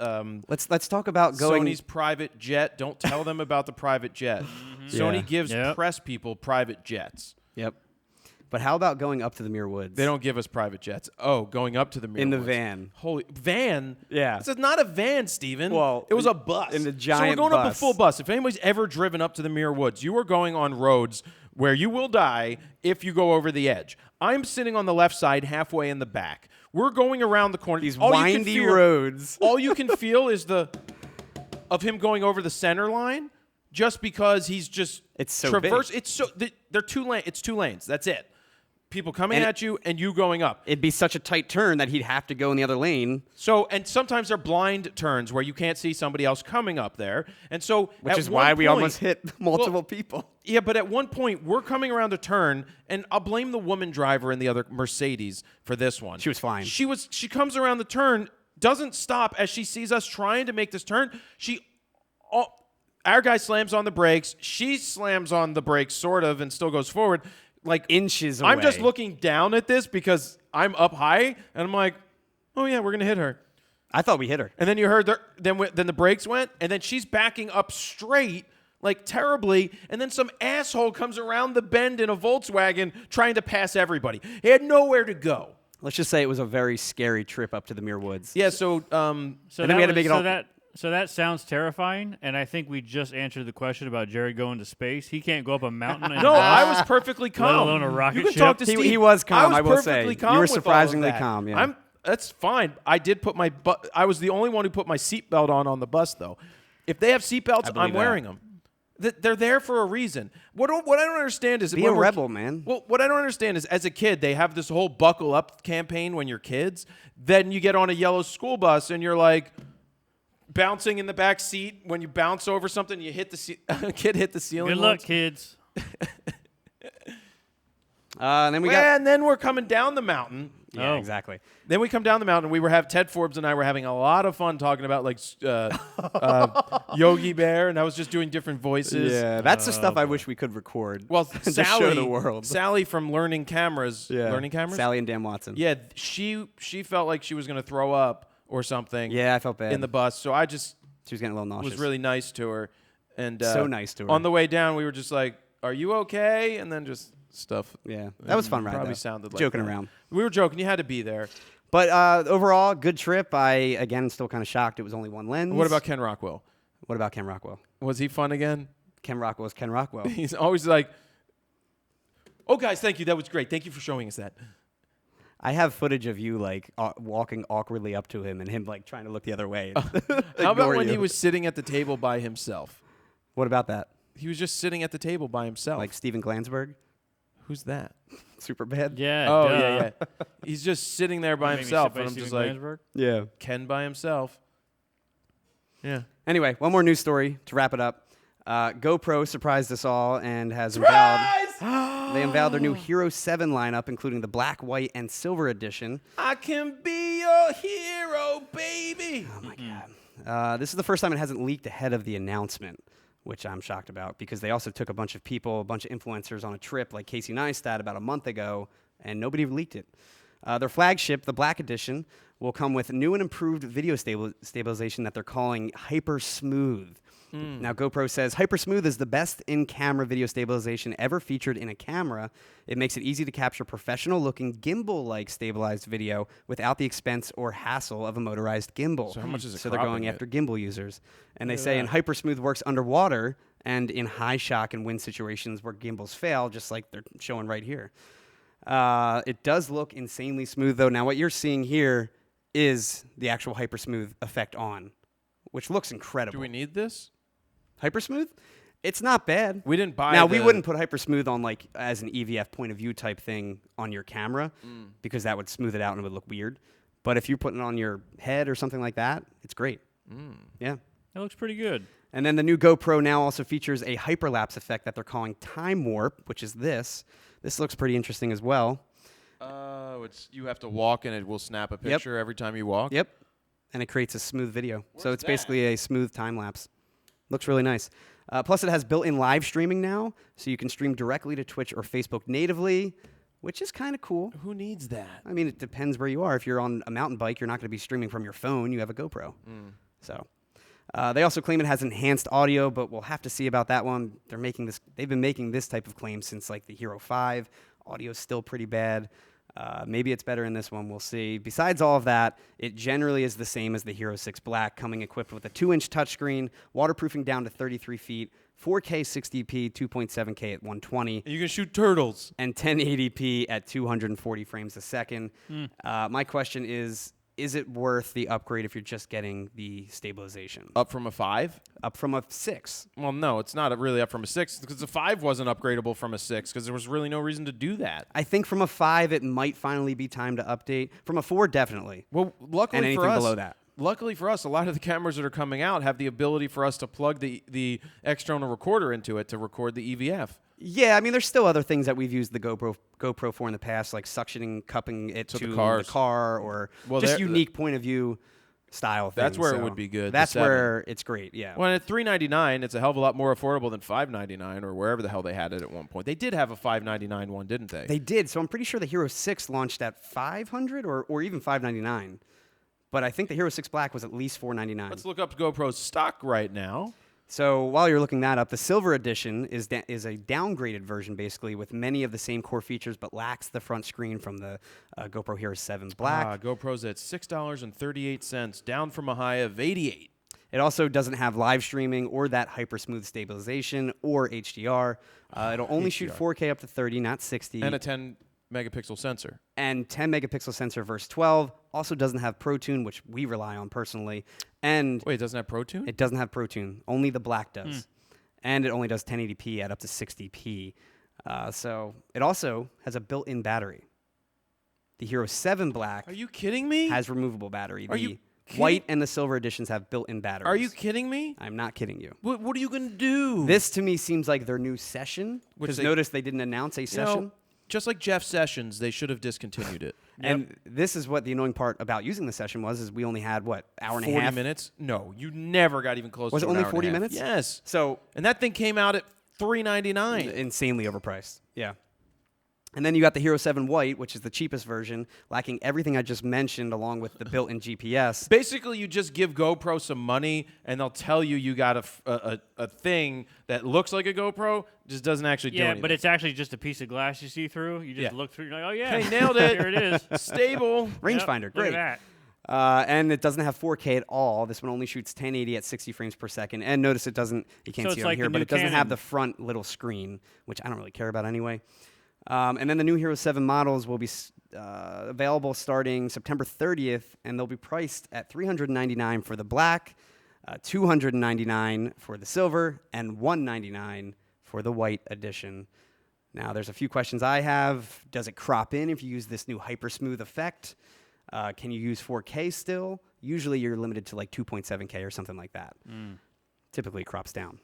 Let's talk about going. Sony's private jet. Don't tell them about the private jet. Sony Yeah. gives Yep. press people private jets. Yep. But how about going up to the Muir Woods? They don't give us private jets. Oh, going up to the Muir in the Woods. van. Holy van? Yeah. This is not a van, Steven. Well, it was a bus. in the So we're giant going up a bus. full bus. If anybody's ever driven up to the Muir Woods, you are going on roads where you will die if you go over the edge. I'm sitting on the left side, halfway in the back. We're going around the corner. These All you can windy feel- roads. All you can feel is of him going over the center line, just because he's just It's so traverse. big. It's so they're two lanes. It's two lanes. That's it. People coming And at you and you going up. It'd be such a tight turn that he'd have to go in the other lane, So, and sometimes they're blind turns where you can't see somebody else coming up there. And so, which at is one why we point- almost hit multiple people. Yeah, but at one point, we're coming around a turn, and I'll blame the woman driver in the other Mercedes for this one. She was fine. She comes around the turn, doesn't stop as she sees us trying to make this turn. Our guy slams on the brakes. She slams on the brakes, sort of, and still goes forward. Like Inches away. I'm just looking down at this because I'm up high, and I'm like, oh yeah, we're gonna hit her. I thought we hit her. And then you heard then the brakes went, and then she's backing up straight, like terribly, and then some asshole comes around the bend in a Volkswagen trying to pass everybody. He had nowhere to go. Let's just say it was a very scary trip up to the Muir Woods. Yeah, so So And then that we had to was- make it so all- that sounds terrifying, and I think we just answered the question about Jared going to space. He can't go up a mountain. And no, I was perfectly calm. alone a rocket you can ship. talk to He- Steve. he was calm, I I was will say. perfectly You calm were with all of surprisingly that. calm, yeah. That's fine. I did put I was the only one who put my seatbelt on the bus, though. If they have seatbelts, believe I'm that. wearing them. They're there for a reason. What I don't understand is Be when a we're- rebel, man. Well, what I don't understand is, as a kid, they have this whole buckle up campaign when you're kids. Then you get on a yellow school bus and you're like bouncing in the back seat. When you bounce over something, you hit a kid hit the ceiling. Good luck, once. kids. And then we Well, got. and then we're coming down the mountain. Yeah, Oh. exactly. Then we come down the mountain. Ted Forbes and I were having a lot of fun talking about like Yogi Bear, and I was just doing different voices. Yeah, that's the stuff I wish we could record. Well, to Sally, show the world. Sally from Learning Cameras. Yeah. Learning Cameras. Sally and Dan Watson. Yeah, she felt like she was going to throw up or something. Yeah, I felt bad. in the bus. So I just She was getting a little nauseous. was really nice to her, and So nice to her. On the way down, we were just like, "Are you okay?" And then just stuff. Yeah, that was fun, right? Probably though. sounded like joking that. around. We were joking. You had to be there. But overall, good trip. I again still kind of shocked it was only one lens. What about Ken Rockwell? What about Ken Rockwell? Was he fun again? Ken Rockwell's Ken Rockwell. He's always like, "Oh, guys, thank you. That was great. Thank you for showing us that." I have footage of you like walking awkwardly up to him and him like trying to look the other way. How about when he was sitting at the table by himself? What about that? He was just sitting at the table by himself. Like Steven Glansberg, Who's that? super bad. Yeah. Oh, duh. yeah. He's just sitting there by Made me himself, sit by and I'm Steven just like, Glansberg. Yeah. Ken by himself. Yeah. Anyway, one more news story to wrap it up. GoPro surprised us all and has unveiled. They unveiled their new Hero 7 lineup, including the black, white, and silver edition. I can be your hero, baby. Oh my god! This is the first time it hasn't leaked ahead of the announcement, which I'm shocked about because they also took a bunch of people, a bunch of influencers on a trip like Casey Neistat about a month ago, and nobody leaked it. Their flagship, the Black Edition, will come with new and improved video stabilization that they're calling Hyper Smooth. Now, GoPro says Hyper Smooth is the best in-camera video stabilization ever featured in a camera. It makes it easy to capture professional-looking gimbal-like stabilized video without the expense or hassle of a motorized gimbal. So how much is it So they're going cropping after gimbal users. And they say, and Hyper Smooth works underwater and in high shock and wind situations where gimbals fail, just like they're showing right here. It does look insanely smooth, though. Now, what you're seeing here is the actual Hyper Smooth effect on, which looks incredible. Do we need this? Hyper Smooth? It's not bad. We didn't buy Now, we wouldn't put Hyper Smooth on like as an EVF point of view type thing on your camera because that would smooth it out and it would look weird. But if you're putting it on your head or something like that, it's great. Yeah. That looks pretty good. And then the new GoPro now also features a hyperlapse effect that they're calling Time Warp, which is this. This looks pretty interesting as well. It's you have to walk and it will snap a picture every time you walk? Yep. And it creates a smooth video. So Where's it's that? basically a smooth time lapse. Looks really nice. Plus, it has built-in live streaming now, so you can stream directly to Twitch or Facebook natively, which is kind of cool. Who needs that? I mean, it depends where you are. If you're on a mountain bike, you're not going to be streaming from your phone. You have a GoPro. So they also claim it has enhanced audio, but we'll have to see about that one. They've been making this type of claim since like the Hero 5. Audio's still pretty bad. Maybe it's better in this one. We'll see. Besides all of that, it generally is the same as the Hero 6 Black, coming equipped with a 2-inch touchscreen, waterproofing down to 33 feet, 4K 60p, 2.7K at 120. You can shoot turtles. And 1080p at 240 frames a second. My question is it worth the upgrade if you're just getting the stabilization? Up from a 5? Up from a 6. Well, no, it's not really up from a 6 because the 5 wasn't upgradable from a 6 because there was really no reason to do that. I think from a 5, it might finally be time to update. From a 4, definitely. Well, luckily And anything for us, below that. Luckily for us, a lot of the cameras that are coming out have the ability for us to plug the external recorder into it to record the EVF. Yeah, I mean, there's still other things that we've used the GoPro for in the past, like suctioning, cupping it to the car, or just unique point of view style things. That's where it would be good. That's where it's great, yeah. Well, at $399, it's a hell of a lot more affordable than $599 or wherever the hell they had it at one point. They did have a $599 one, didn't they? They did, so I'm pretty sure the Hero 6 launched at $500 or even $599. But I think the Hero 6 Black was at least $499. Let's look up GoPro's stock right now. So while you're looking that up, the Silver Edition is a downgraded version, basically, with many of the same core features, but lacks the front screen from the GoPro Hero 7 Black. GoPro's at $6.38, down from a high of $88. It also doesn't have live streaming or that hyper smooth stabilization or HDR. It'll only shoot 4K up to 30, not 60. And a 10 megapixel sensor. And 10 megapixel sensor versus 12. Also doesn't have ProTune, which we rely on personally. And wait, it doesn't have ProTune? It doesn't have ProTune. Only the Black does. And it only does 1080p at up to 60p. So it also has a built-in battery. The Hero 7 Black Are you kidding me? has removable battery. Are you white and the silver editions have built-in batteries. Are you kidding me? I'm not kidding you. What are you going to do? This to me seems like their new session. Because notice they didn't announce a session. Just like Jeff Sessions, they should have discontinued it. And this is what the annoying part about using the session was, is we only had, what, hour and a half? 40 minutes? No, you never got even close to Was it an only hour 40 and a half. minutes? Yes. So, and that thing came out at $399. Insanely overpriced. Yeah. And then you got the Hero 7 White, which is the cheapest version, lacking everything I just mentioned along with the built-in GPS. Basically, you just give GoPro some money, and they'll tell you got a thing that looks like a GoPro, just doesn't actually do anything. Yeah, but it's actually just a piece of glass you see through. You just look through, you're like, oh, yeah. Hey, nailed it. Here it is. Stable. Rangefinder, great. Look at that. And it doesn't have 4K at all. This one only shoots 1080 at 60 frames per second. And notice it doesn't, you can't see it on here, but it doesn't have the front little screen, which I don't really care about anyway. And then the new Hero 7 models will be available starting September 30th, and they'll be priced at $399 for the black, $299 for the silver, and $199 for the white edition. Now, there's a few questions I have. Does it crop in if you use this new hyper smooth effect? Can you use 4K still? Usually you're limited to like 2.7K or something like that. Typically it crops down.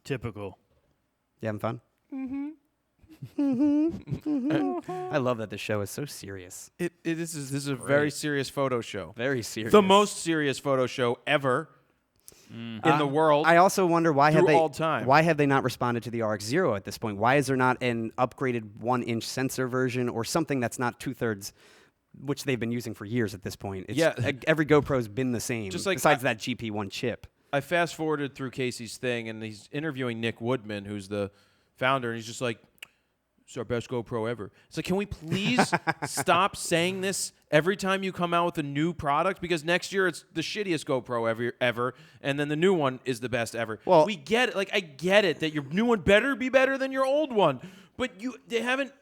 Typical. You having fun? I love that this show is so serious. This is a very serious photo show. Very serious. The most serious photo show ever in the world. I also wonder why have they not responded to the RX0 at this point? Why is there not an upgraded 1-inch sensor version or something that's not 2/3 which they've been using for years at this point. It's, Yeah. every GoPro's been the same, Just like besides that GP1 chip. I fast forwarded through Casey's thing, and he's interviewing Nick Woodman, who's the founder, and he's just like, "It's our best GoPro ever." It's like, can we please stop saying this every time you come out with a new product? Because next year it's the shittiest GoPro ever, and then the new one is the best ever. Well, we get it. Like, I get it that your new one better be better than your old one, but they haven't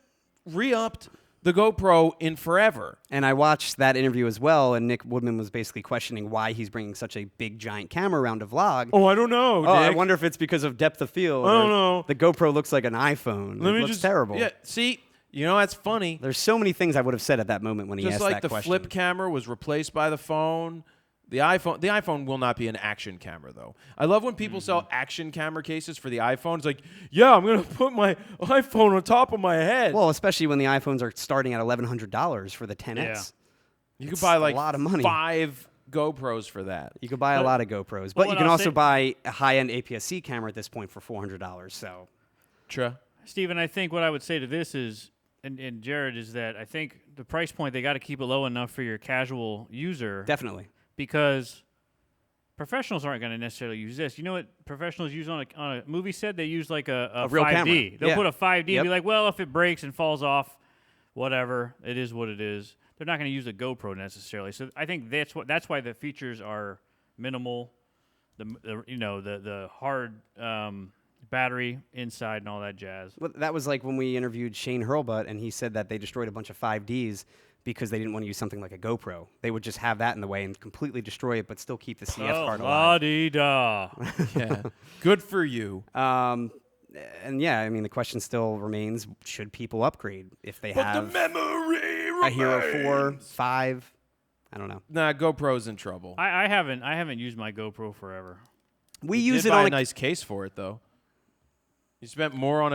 re-upped the GoPro in forever. And I watched that interview as well, and Nick Woodman was basically questioning why he's bringing such a big, giant camera around to vlog. Oh, I don't know, Oh, I Nick. wonder if it's because of depth of field. I don't know. The GoPro looks like an iPhone. It looks terrible. Yeah, see, that's funny. There's so many things I would have said at that moment when he Just asked like that the question. flip camera was replaced by the phone. The iPhone will not be an action camera, though. I love when people sell action camera cases for the iPhone. It's like, yeah, I'm going to put my iPhone on top of my head. Well, especially when the iPhones are starting at $1,100 for the 10X. Yeah. you could it's buy a like lot of money. 5 GoPros for that. You could buy a lot of GoPros, But but you what can I'll also say- buy a high-end APS-C camera at this point for $400. So True. Steven, I think what I would say to this is, and Jared, is that I think the price point, they got to keep it low enough for your casual user, definitely. because professionals aren't going to necessarily use this. You know what professionals use on a movie set? They use like a real 5D. camera. They'll Yeah. put a 5D Yep. and be like, well, if it breaks and falls off, whatever, it is what it is. They're not going to use a GoPro necessarily. So I think that's why the features are minimal. The hard battery inside and all that jazz. Well, that was like when we interviewed Shane Hurlbutt, and he said that they destroyed a bunch of 5Ds because they didn't want to use something like a GoPro. They would just have that in the way and completely destroy it, but still keep the CF card alive. La-dee-da. Yeah. Good for you. And yeah, I mean, the question still remains: should people upgrade if they But have the memory a Hero 4, remains. 5? I don't know. Nah, GoPro's in trouble. I haven't used my GoPro forever. We You use did it buy on a nice case for it, though. You spent more on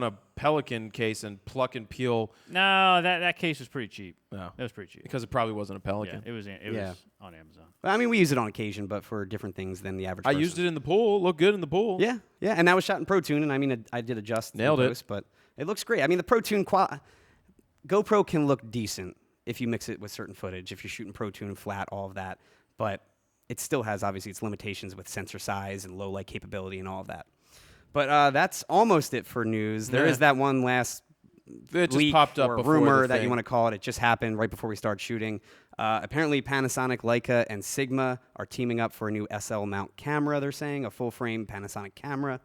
a Pelican case and pluck and peel. No, that case was pretty cheap. No, That was pretty cheap. because it probably wasn't a Yeah, Pelican. it was Yeah. on Amazon. I mean, we use it on occasion, but for different things than the average I person. used it in the pool. Looked good in the pool. Yeah, yeah, and that was shot in Pro Tune, and I mean, I did adjust Nailed in it. post, but it looks great. I mean, the Pro Tune GoPro can look decent if you mix it with certain footage, if you're shooting Pro Tune flat, all of that, but it still has, obviously, its limitations with sensor size and low light capability and all of that. But that's almost it for news. There Yeah. is that one last It just leak popped up or before rumor the that thing. you want to call it. It just happened right before we started shooting. Apparently, Panasonic, Leica, and Sigma are teaming up for a new SL mount camera, they're saying, a full-frame Panasonic camera.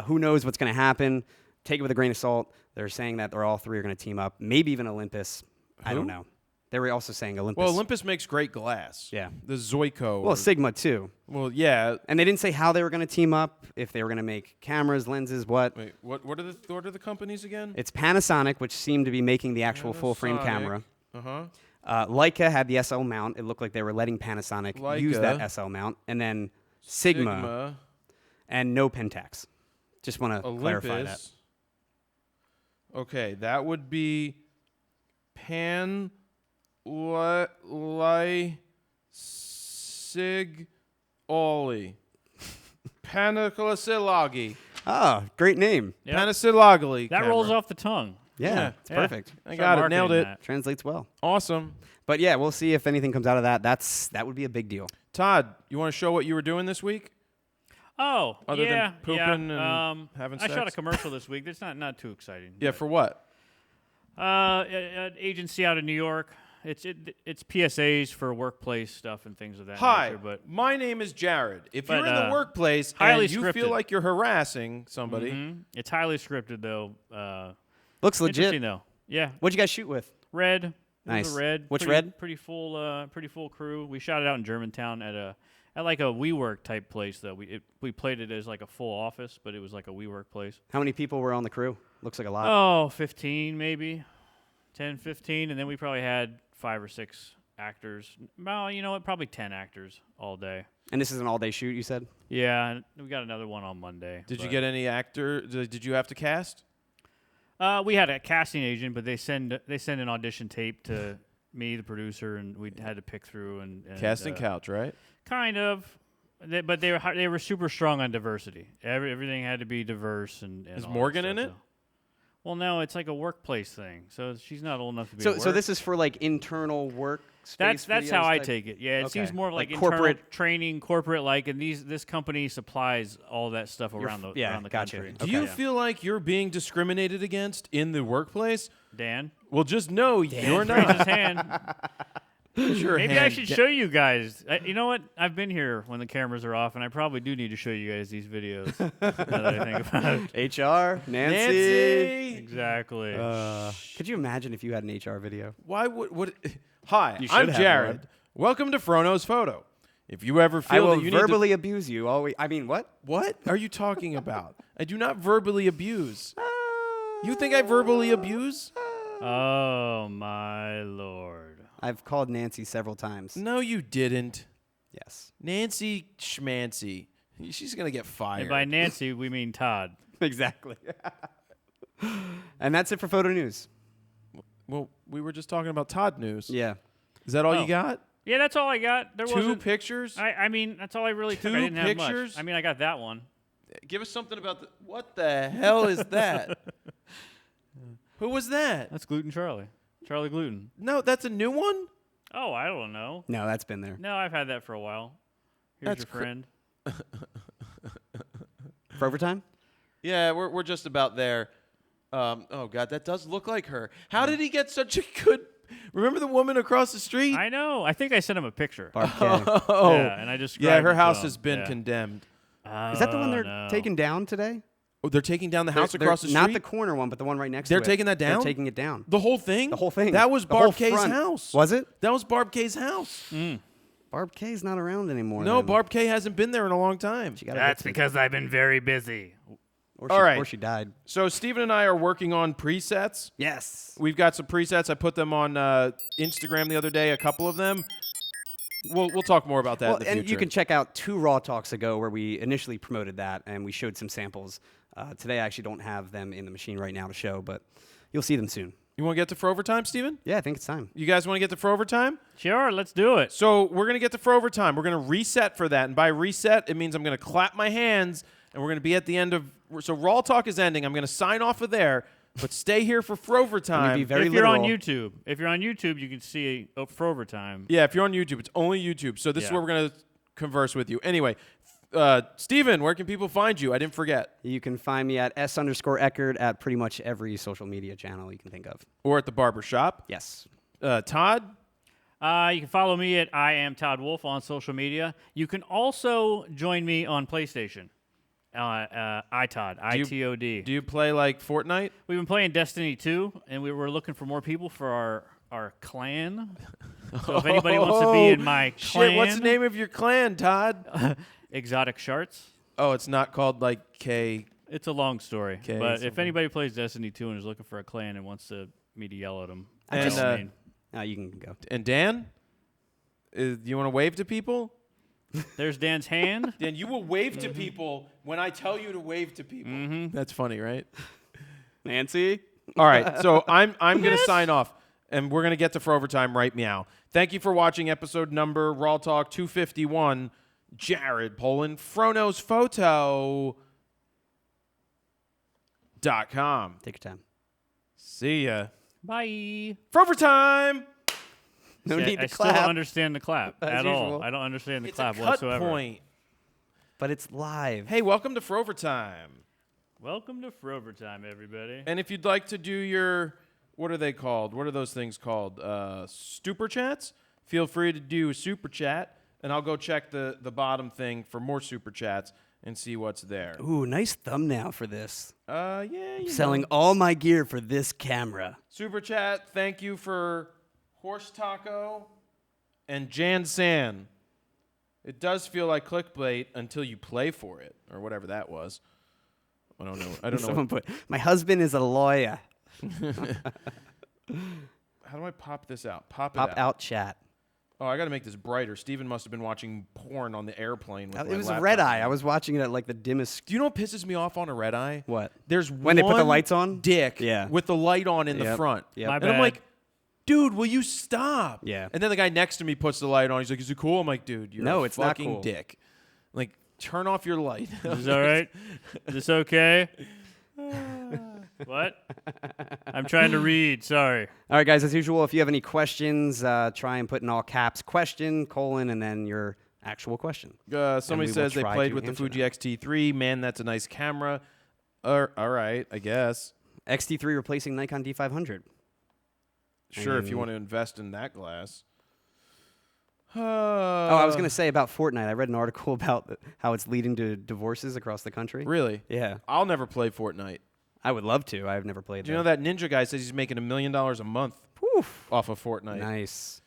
Who knows what's going to happen? Take it with a grain of salt. They're saying that they're all three are going to team up, maybe even Olympus. I don't know. They were also saying Olympus. Well, Olympus makes great glass. Yeah. The Zoico. Well, Sigma, too. Well, yeah. And they didn't say how they were going to team up, if they were going to make cameras, lenses, what. Wait, what are the companies again? It's Panasonic, which seemed to be making the actual full-frame camera. Uh-huh. Leica had the SL mount. It looked like they were letting Panasonic use Leica. that SL mount. And then Sigma, and no Pentax. Just want to clarify that. Olympus. Okay, that would be Sig Oli. Panacosilagi. Oh, great name. Yep. Panasilagli. That rolls off the tongue. Yeah, it's Yeah. perfect. I Start got it. Nailed marketing it. that. Translates well. Awesome. But yeah, we'll see if anything comes out of that. That would be a big deal. Todd, you want to show what you were doing this week? Oh, Other than yeah, pooping yeah. and having I shot a sex? commercial this week. That's not too exciting. Yeah, for what? An agency out of New York. It's PSAs for workplace stuff and things of that Hi, nature. But my name is Jared. If But, you're in the workplace highly and you feel scripted. like you're harassing somebody, it's highly scripted though. Looks legit. Interesting though. Yeah, What'd you guys shoot with? red. It Nice. was a red. Which pretty, red? Pretty full crew. We shot it out in Germantown at like a WeWork type place though. We played it as like a full office, but it was like a WeWork place. How many people were on the crew? Looks like a lot. Oh, 15 maybe. 10, 15, and then we probably had 5 or 6 actors. Well, you know what? Probably 10 actors all day. And this is an all-day shoot, you said? Yeah, and we got another one on Monday. did you but- get any actor? Did you have to cast? We had a casting agent, but they send an audition tape to me, the producer, and we had to pick through and Casting couch, right? kind of. But they were super strong on diversity. Everything had to be diverse and Is all that Morgan stuff, in it? so. Well, no, it's like a workplace thing. So she's not old enough to be. At work. So this is for like internal work space. That's how I take it. Yeah, it seems more like internal corporate training, corporate like, and this company supplies all that stuff around the gotcha. country. Do you feel like you're being discriminated against in the workplace? Dan? Well, just know you're Raise not. his hand. Maybe I should show you guys. You know what? I've been here when the cameras are off, and I probably do need to show you guys these videos. Now that I think about it. HR, Nancy. Exactly. Could you imagine if you had an HR video? Why would? Hi, You should I'm have Jared. one. Welcome to Frono's Photo. If you ever I feel will that you verbally abuse you. I mean, what? what are you talking about? I do not verbally abuse. You think I verbally abuse? Oh my lord. I've called Nancy several times. No, you didn't. Yes. Nancy Schmancy. She's gonna get fired. And by Nancy, we mean Todd. Exactly. And that's it for photo news. Well, we were just talking about Todd news. Yeah. Is that all Oh. you got? Yeah, that's all I got. There Two wasn't. pictures? I mean, that's all I really took. I Two didn't have pictures? much. I mean, I got that one. Give us something about the. What the hell is that? Who was that? That's Gluten Charlie. Charlie Gluten. No, that's a new one? Oh, I don't know. No, that's been there. No, I've had that for a while. Here's That's your friend. Frovertime? Yeah, we're just about there. Oh, God, that does look like her. How did he get such a good... Remember the woman across the street? I know. I think I sent him a picture. Barb K. Oh. Yeah, and I just Yeah, her it to house him. has been Yeah. condemned. Is that the one they're no. taking down today? Oh, they're taking down the house They're- across the street? Not the corner one, but the one right next They're to it. taking that down? They're taking it down. The whole thing? The whole thing. That was The whole Barb K's front. house. Was it? That was Barb K's house. Barb K's not around anymore. No, then. Barb K hasn't been there in a long time. She got That's evicted. because I've been very busy. Or All right. Or she died. So Steven and I are working on presets. Yes. We've got some presets. I put them on Instagram the other day, a couple of them. We'll talk more about that in the and future. you can check out 2 Raw Talks ago where we initially promoted that and we showed some samples. Today I actually don't have them in the machine right now to show, but you'll see them soon. You want to get to Frovertime, Steven? Yeah, I think it's time. You guys want to get to Frovertime? Sure, let's do it. So we're going to get to Frovertime. We're going to reset for that. And by reset, it means I'm going to clap my hands, and we're going to be at the end of... So RAWtalk is ending. I'm going to sign off of there, but stay here for Frovertime. Be very if you're on literal. YouTube, you can see Frovertime. Yeah, if you're on YouTube, it's only YouTube. So this is Yeah. where we're going to converse with you. Anyway, Steven, where can people find you? I didn't forget. You can find me at S_Eckert at pretty much every social media channel you can think of. Or at the barber shop. Yes. Todd? You can follow me at I am Todd Wolf on social media. You can also join me on PlayStation. iTodd, ITOD. Do you play like Fortnite? We've been playing Destiny 2, and we were looking for more people for our clan. So if anybody wants to be in my clan, Shit, what's the name of your clan, Todd? Exotic Sharts. Oh, it's not called like K. It's a long story, Okay, but if something. anybody plays Destiny 2 and is looking for a clan and wants me to yell at them, And, You can go. And Dan? Do you want to wave to people? there's Dan's hand. Dan, you will wave to people when I tell you to wave to people. That's funny, right? Nancy? All right, so I'm going to sign off, and we're going to get to Frovertime right meow. Thank you for watching episode number RAWtalk 251. Jared Poland, FronosPhoto.com. Take your time. See ya. Bye. Frovertime! No need to I still clap. don't understand the clap As at all. usual. I don't understand the It's clap a cut whatsoever. point. But it's live. Hey, welcome to Frovertime. Welcome to Frovertime, everybody. And if you'd like to do your, what are they called? What are those things called? Super chats? Feel free to do a super chat, and I'll go check the bottom thing for more super chats and see what's there. Ooh, nice thumbnail for this. Yeah, you Selling know. all my gear for this camera. Super chat, thank you for Horse Taco and Jan San. It does feel like clickbait until you play for it, or whatever that was. I don't know. I don't know. Someone put, my husband is a lawyer. How do I pop this out? Pop Pop out chat. Oh, I got to make this brighter. Steven must have been watching porn on the airplane. With It my was a laptop. red eye. I was watching it at like the dimmest. Do you know what pisses me off on a red eye? What? There's When they put the one lights on? dick Yeah. with the light on in the Yep. front. Yep. My And I'm bad. like, dude, will you stop? Yeah. And then the guy next to me puts the light on. He's like, is it cool? I'm like, dude, you're No, a it's not fucking cool. dick. Like, turn off your light. Is this all right? Is this okay? What? I'm trying to read. Sorry. All right, guys, as usual, if you have any questions, try and put in all caps question, colon, and then your actual question. Somebody we says will they try played to with the answer Fuji them. X-T3. Man, that's a nice camera. All right, I guess. XT3 replacing Nikon D500. Sure, if you want to invest in that glass. Oh, I was going to say about Fortnite. I read an article about how it's leading to divorces across the country. Really? Yeah. I'll never play Fortnite. I would love to. I've never played Do you know that Ninja guy says he's making $1 million a month off of Fortnite? Nice.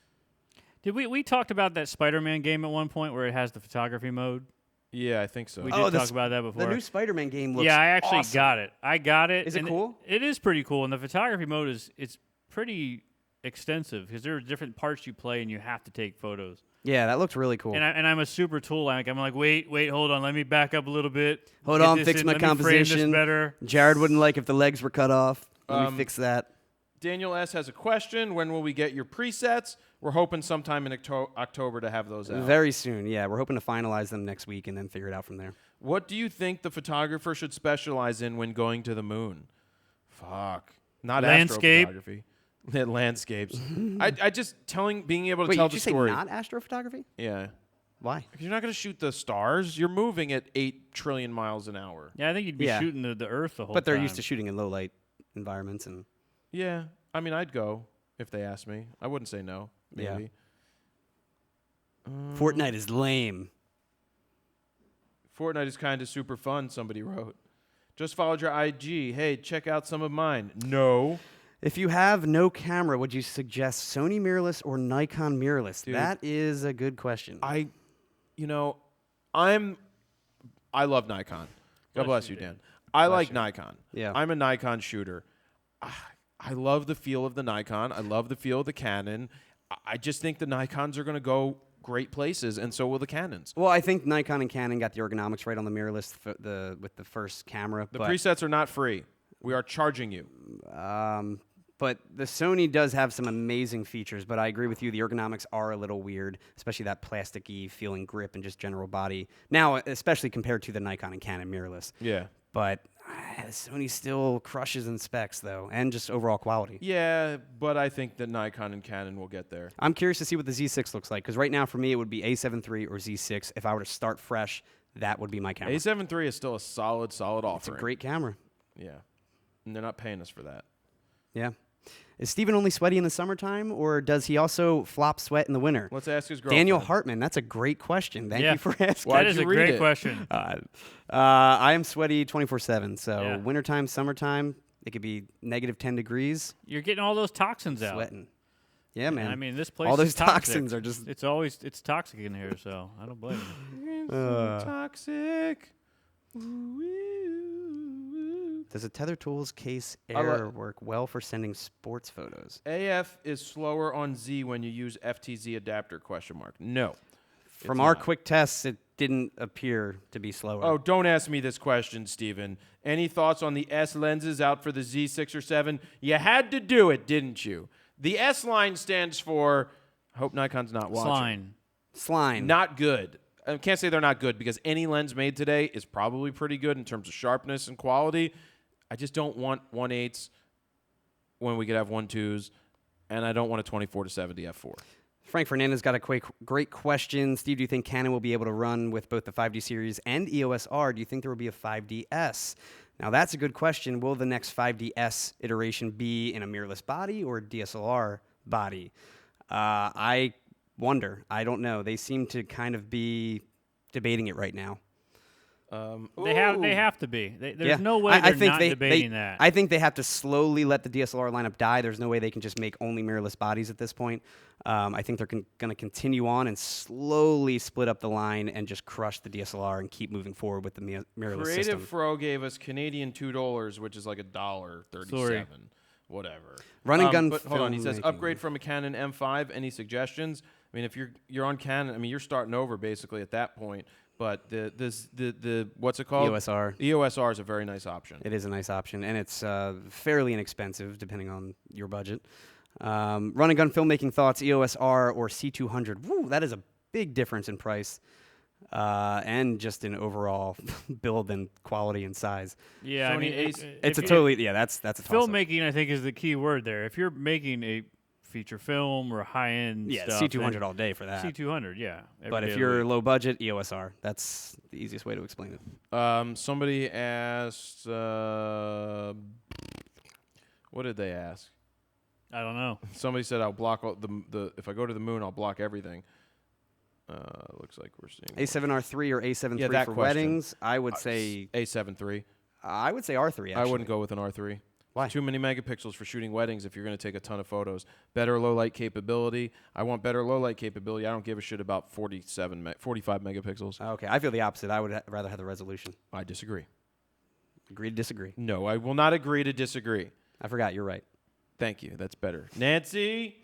Did we talked about that Spider-Man game at one point where it has the photography mode? Yeah, I think so. We did talk about that before. The new Spider-Man game looks Yeah, I actually awesome. got it. I got it. Is it cool? It is pretty cool, and the photography mode it's pretty extensive because there are different parts you play and you have to take photos. Yeah, that looks really cool. And I'm a super tool like I'm like wait, hold on, let me back up a little bit. Hold Get on, this fix in, my let me frame composition. this better. Jared wouldn't like if the legs were cut off. Let me fix that. Daniel S. has a question. When will we get your presets? We're hoping sometime in October to have those out. Very soon, yeah. We're hoping to finalize them next week and then figure it out from there. What do you think the photographer should specialize in when going to the moon? Fuck. Not Landscape. astrophotography. Landscapes. I just being able to Wait, tell did the you say story. not astrophotography? Yeah. Why? Because you're not going to shoot the stars. You're moving at 8 trillion miles an hour. Yeah, I think you'd be Yeah. shooting the Earth the whole time. But they're used to shooting in low light environments and Yeah. I mean, I'd go if they asked me. I wouldn't say no. Yeah. Maybe. Fortnite is lame. Fortnite is kind of super fun, somebody wrote. Just followed your IG. Hey, check out some of mine. No. If you have no camera, would you suggest Sony mirrorless or Nikon mirrorless? Dude. That is a good question. I love Nikon. God bless you, Dan. I like Nikon. Yeah. I'm a Nikon shooter. I love the feel of the Nikon. I love the feel of the Canon. I just think the Nikons are going to go great places, and so will the Canons. Well, I think Nikon and Canon got the ergonomics right on the mirrorless with the first camera. The but, presets are not free. We are charging you. but the Sony does have some amazing features, but I agree with you. The ergonomics are a little weird, especially that plasticky feeling grip and just general body. Now, especially compared to the Nikon and Canon mirrorless. Yeah. But Sony still crushes in specs, though, and just overall quality. Yeah, but I think that Nikon and Canon will get there. I'm curious to see what the Z6 looks like, because right now, for me, it would be A7 III or Z6. If I were to start fresh, that would be my camera. A7 III is still a solid offering. It's a great camera. Yeah. And they're not paying us for that. Yeah. Is Steven only sweaty in the summertime, or does he also flop sweat in the winter? Let's ask his girlfriend. Daniel Hartman, that's a great question. Thank Yeah. you for asking. Why'd That is you a read great it? question. I am sweaty 24/7, so Yeah. wintertime, summertime, it could be negative 10 degrees, You're getting all those toxins out. sweating. Yeah, man. I mean, this place all is those toxic. toxins are just... It's toxic in here, so I don't blame you. Toxic. Does a Tether Tools case I li- Air work well for sending sports photos? AF is slower on Z when you use FTZ adapter, ? No. From It's our not. quick tests, it didn't appear to be slower. Oh, don't ask me this question, Steven. Any thoughts on the S lenses out for the Z6 or 7? You had to do it, didn't you? The S line stands for, I hope Nikon's not watching. Sline. Sline. Not good. I can't say they're not good because any lens made today is probably pretty good in terms of sharpness and quality. I just don't want 1.8s when we could have 1.2s, and I don't want a 24-70 f4. Frank Fernandez got a great question. Steve, do you think Canon will be able to run with both the 5D series and EOS R? Do you think there will be a 5DS? Now, that's a good question. Will the next 5DS iteration be in a mirrorless body or a DSLR body? I wonder. I don't know. They seem to kind of be debating it right now. They have to be. There's Yeah. no way they're not debating that. I think they have to slowly let the DSLR lineup die. There's no way they can just make only mirrorless bodies at this point. I think they're going to continue on and slowly split up the line and just crush the DSLR and keep moving forward with the mirrorless Creative system. Fro gave us Canadian $2, which is like $1.37. Sorry. Whatever. Run and gun But hold on, he says filmmaking. upgrade from a Canon M5. Any suggestions? I mean, if you're on Canon, I mean you're starting over basically at that point. But the what's it called? EOS R. EOS R is a very nice option. It is a nice option, and it's fairly inexpensive depending on your budget. Run and gun filmmaking thoughts: EOS R or C200? Woo, that is a big difference in price. and just in overall build and quality and size. Yeah, I Sony mean, Ace- It's a totally that's a toss-up. filmmaking. I think is the key word there. If you're making a feature film or high end, Yeah, stuff, C200 all day for that. C200, yeah. every But day if of the you're week. low budget, EOS R. That's the easiest way to explain it. Somebody asked, what did they ask? I don't know. Somebody said I'll block all the if I go to the moon, I'll block everything. Looks like we're seeing A7R3 or A7 Yeah, III that for question. weddings, I would say A7 III. I would say R3 actually. I wouldn't go with an R3. Why? Too many megapixels for shooting weddings if you're going to take a ton of photos. Better low light capability. I want better low light capability. I don't give a shit about 45 megapixels. Okay, I feel the opposite. I would rather have the resolution. I disagree. Agree to disagree. No, I will not agree to disagree. I forgot. You're right. Thank you. That's better. Nancy?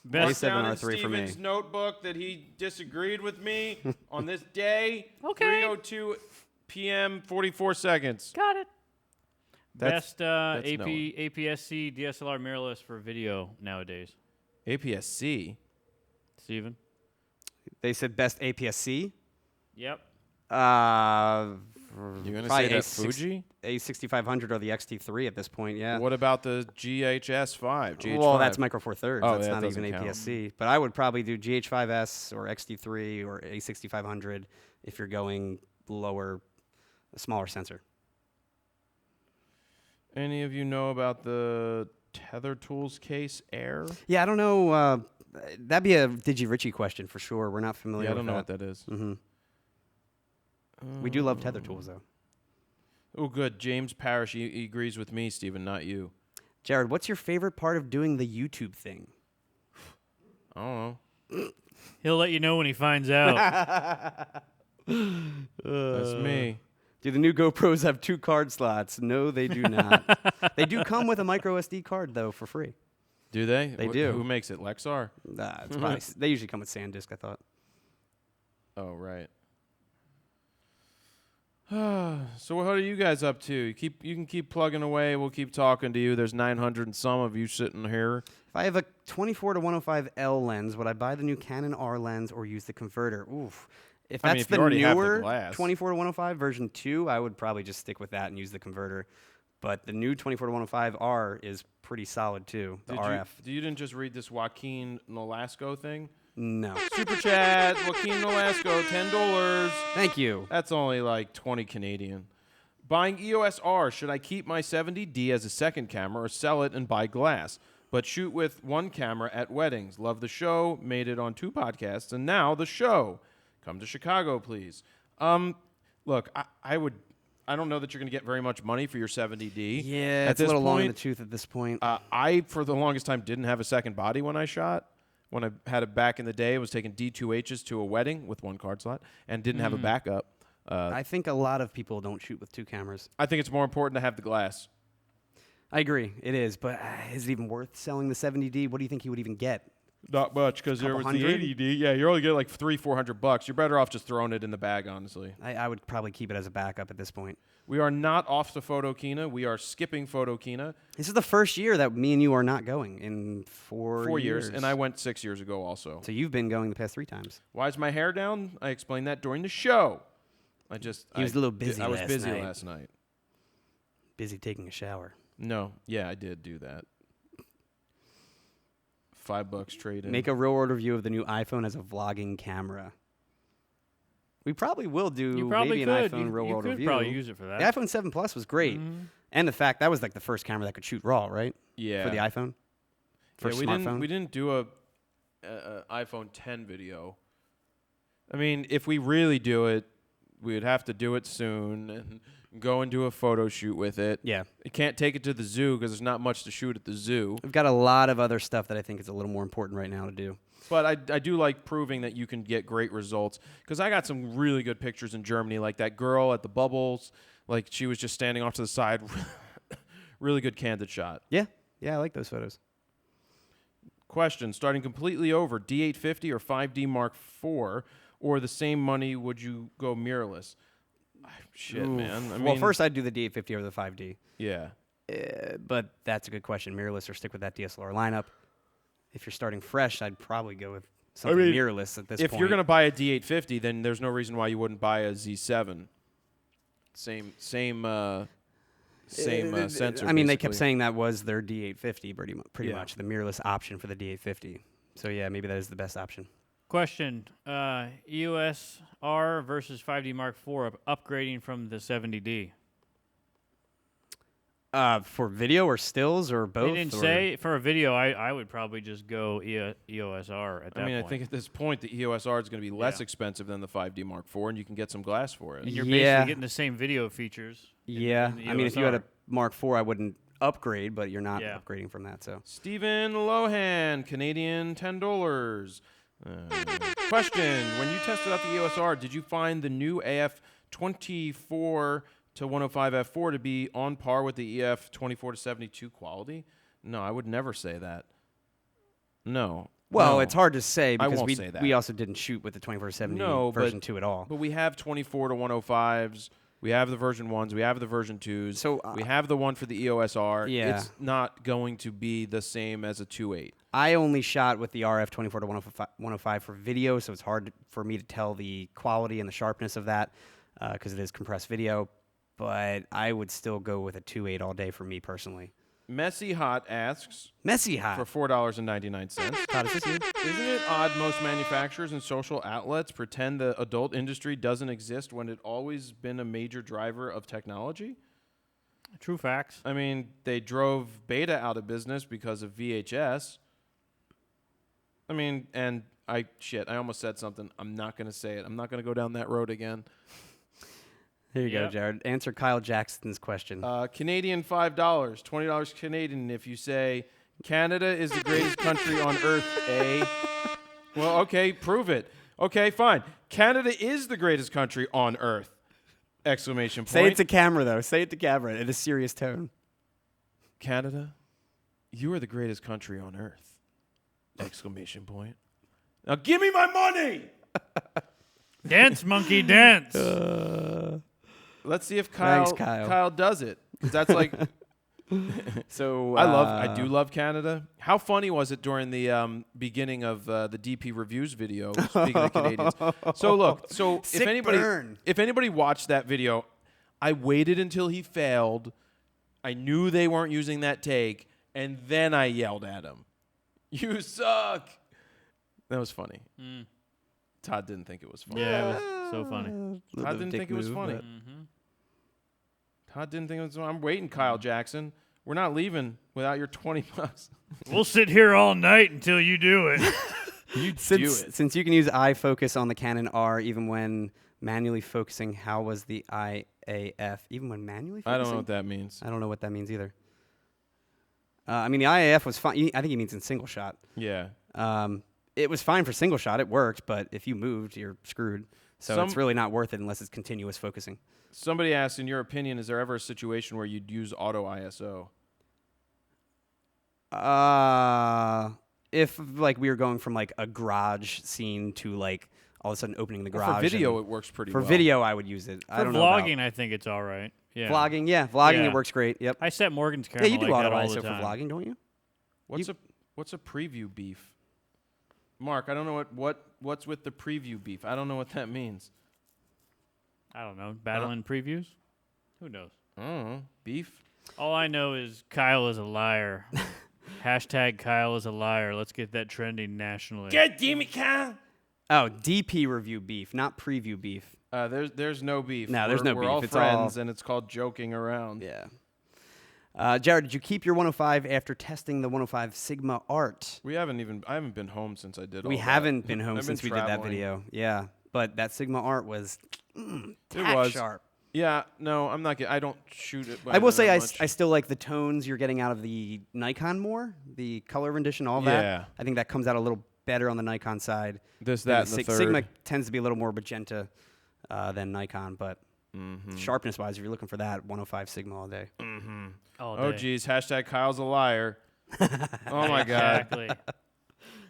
Best A7 down in R3 for me. Steven's notebook that he disagreed with me on this day. Okay. 3:02 p.m. 44 seconds. Got it. That's- Best that's APS-C DSLR mirrorless for video nowadays. APS-C. Steven? They said best APS-C. Yep. You're going to probably say that A6 Fuji? A6500 or the XT3 at this point. Yeah. What about the GH5? Well, that's Micro Four Thirds. Oh, That's that not even doesn't count. APS-C. But I would probably do GH5S or XT3 or A6500 if you're going lower, a smaller sensor. Any of you know about the Tether Tools case Air? Yeah, I don't know. That'd be a Digi Ritchie question for sure. We're not familiar Yeah, I with don't know what that is. Mm-hmm. We do love tether tools, though. Oh, good. James Parrish, he agrees with me, Stephen, not you. Jared, what's your favorite part of doing the YouTube thing? I don't know. He'll let you know when he finds out. That's me. Do the new GoPros have 2 card slots? No, they do not. They do come with a micro SD card, though, for free. Do they? They do. Who makes it? Lexar? It's probably, they usually come with SanDisk, I thought. Oh, right. So what are you guys up to? You can keep plugging away. We'll keep talking to you. There's 900 and some of you sitting here. If I have a 24 to 105 L lens, would I buy the new Canon R lens or use the converter? Oof. If I mean, that's if you the already have the newer glass. 24 to 105 version 2, I would probably just stick with that and use the converter. But the new 24 to 105 R is pretty solid too. The RF. You didn't just read this Joaquin Nolasco thing? No. Super chat, Joaquin Nolasco, $10. Thank you. That's only like 20 Canadian. Buying EOS R, should I keep my 70D as a second camera or sell it and buy glass? But shoot with one camera at weddings. Love the show, made it on 2 podcasts, and now the show. Come to Chicago, please. Look, I don't know that you're going to get very much money for your 70D. Yeah, at it's a this little long in the point. tooth at this point. I, for the longest time, didn't have a second body when I shot. When I had it back in the day, I was taking D2Hs to a wedding with 1 card slot and didn't have a backup. I think a lot of people don't shoot with 2 cameras. I think it's more important to have the glass. I agree, it is. But is it even worth selling the 70D? What do you think he would even get? Not much, because there was the $200? 80D. Yeah, you're only getting like $300-400. You're better off just throwing it in the bag, honestly. I would probably keep it as a backup at this point. We are not off the Photokina. We are skipping Photokina. This is the first year that me and you are not going in 4 years. And I went 6 years ago also. So you've been going the past 3 times. Why is my hair down? I explained that during the show. He was a little busy I was last busy night. last night. Busy taking a shower. No, yeah, I did do that. $5 trade in. Make a real world review of the new iPhone as a vlogging camera. We probably will do You probably maybe could. an iPhone real You world could review. probably use it for that. The iPhone 7 Plus was great. And the fact that was like the first camera that could shoot RAW, right? Yeah. For the iPhone? First we smartphone? didn't do a iPhone 10 video. I mean, if we really do it, we would have to do it soon and go and do a photo shoot with it. Yeah. You can't take it to the zoo because there's not much to shoot at the zoo. We've got a lot of other stuff that I think is a little more important right now to do. But I do like proving that you can get great results because I got some really good pictures in Germany, like that girl at the bubbles, like she was just standing off to the side. Really good candid shot. Yeah. Yeah, I like those photos. Question, starting completely over, D850 or 5D Mark IV, or the same money, would you go mirrorless? Shit, Oof. man. Well, first I'd do the D850 over the 5D. Yeah. But that's a good question. Mirrorless or stick with that DSLR lineup. If you're starting fresh, I'd probably go with something mirrorless at this point. If you're going to buy a D850, then there's no reason why you wouldn't buy a Z7. Same sensor. I mean, they kept basically. saying that was their D850 pretty much, the mirrorless option for the D850. So yeah, maybe that is the best option. Question: EOS R versus 5D Mark IV upgrading from the 70D. For video or stills or both? They didn't say. For a video, I would probably just go EOS R at that point. I think at this point the EOS R is going to be less expensive than the 5D Mark IV, and you can get some glass for it. And you're basically getting the same video features. Yeah, in I mean, if you had a EOS R. Mark IV, I wouldn't upgrade, but you're not upgrading from that. So Stephen Lohan, Canadian $10. Question: when you tested out the EOS R, did you find the new AF 24 to 105 f4 to be on par with the EF 24 to 72 quality? No, I would never say that. No. Well, No. it's hard to say I because won't say that. we also didn't shoot with the 2470 version 2 at all. But we have 24 to 105s. We have the version 1s. We have the version 2s. So, we have the one for the EOS R. Yeah. It's not going to be the same as a 2.8. I only shot with the RF 24 to 105 for video, so it's hard for me to tell the quality and the sharpness of that because it is compressed video. But I would still go with a 2.8 all day for me personally. Messy Hot asks Messy hot. for $4.99. Todd, is this you? Isn't it odd most manufacturers and social outlets pretend the adult industry doesn't exist when it always been a major driver of technology? True facts. I mean, they drove Beta out of business because of VHS. I mean, and I almost said something. I'm not going to say it. I'm not going to go down that road again. Here you go, Jared. Answer Kyle Jackson's question. Canadian $5, $20 Canadian if you say Canada is the greatest country on earth, eh? Well, okay, prove it. Okay, fine. Canada is the greatest country on earth. Exclamation point. Say it to camera, though. Say it to camera in a serious tone. Canada, you are the greatest country on earth. Exclamation point. Now give me my money! Dance, monkey, dance. Let's see if Thanks, Kyle. Kyle does it. 'Cause that's like... So I do love Canada. How funny was it during the beginning of the DP reviews video? Speaking of Canadians, so look, Sick if anybody watched that video, I waited until he failed. I knew they weren't using that take, and then I yelled at him, "You suck!" That was funny. Todd didn't think it was funny. Yeah, it was so funny. Todd didn't think it was funny. Todd didn't think it was funny. I'm waiting, Kyle Jackson. We're not leaving without your $20. We'll sit here all night until you do it. You do it. Since you can use eye focus on the Canon R even when manually focusing, how was the IAF even when manually focusing? I don't know what that means. I don't know what that means either. I mean, the IAF was fine. I think he means in single shot. Yeah. It was fine for single shot. It worked, but if you moved, you're screwed. So it's really not worth it unless it's continuous focusing. Somebody asked, in your opinion, is there ever a situation where you'd use auto ISO? If like we were going from like a garage scene to like all of a sudden opening the garage. For video, it works pretty well. For video, I would use it. I For don't know vlogging, I think it's all right. Yeah. Vlogging, Yeah. it works great. Yep. I set Morgan's camera Yeah, you do like auto that all ISO the for time. vlogging, don't you? What's a preview beef? Mark, I don't know what's with the preview beef. I don't know what that means. I don't know. Battling previews? Who knows? I don't know. Beef? All I know is Kyle is a liar. Hashtag Kyle is a liar. Let's get that trending nationally. God damn it, Kyle! Oh, DP review beef, not preview beef. There's no beef. No, there's no we're beef. all It's friends, all- and it's called joking around. Yeah. Jared, did you keep your 105 after testing the 105 Sigma Art? I haven't been home since I did all We that. haven't been home I've since we did that traveling. video. Yeah, but that Sigma Art was It tack was. sharp. Yeah, no, I'm not. I don't shoot it. I will say I much. still like the tones you're getting out of the Nikon more, the color rendition, all Yeah. that. I think that comes out a little better on the Nikon side. This, And that, and the third. Sigma tends to be a little more magenta than Nikon, but sharpness-wise, if you're looking for that, 105 Sigma all day. All Oh, day. geez. Hashtag Kyle's a liar. Oh, my God. Exactly.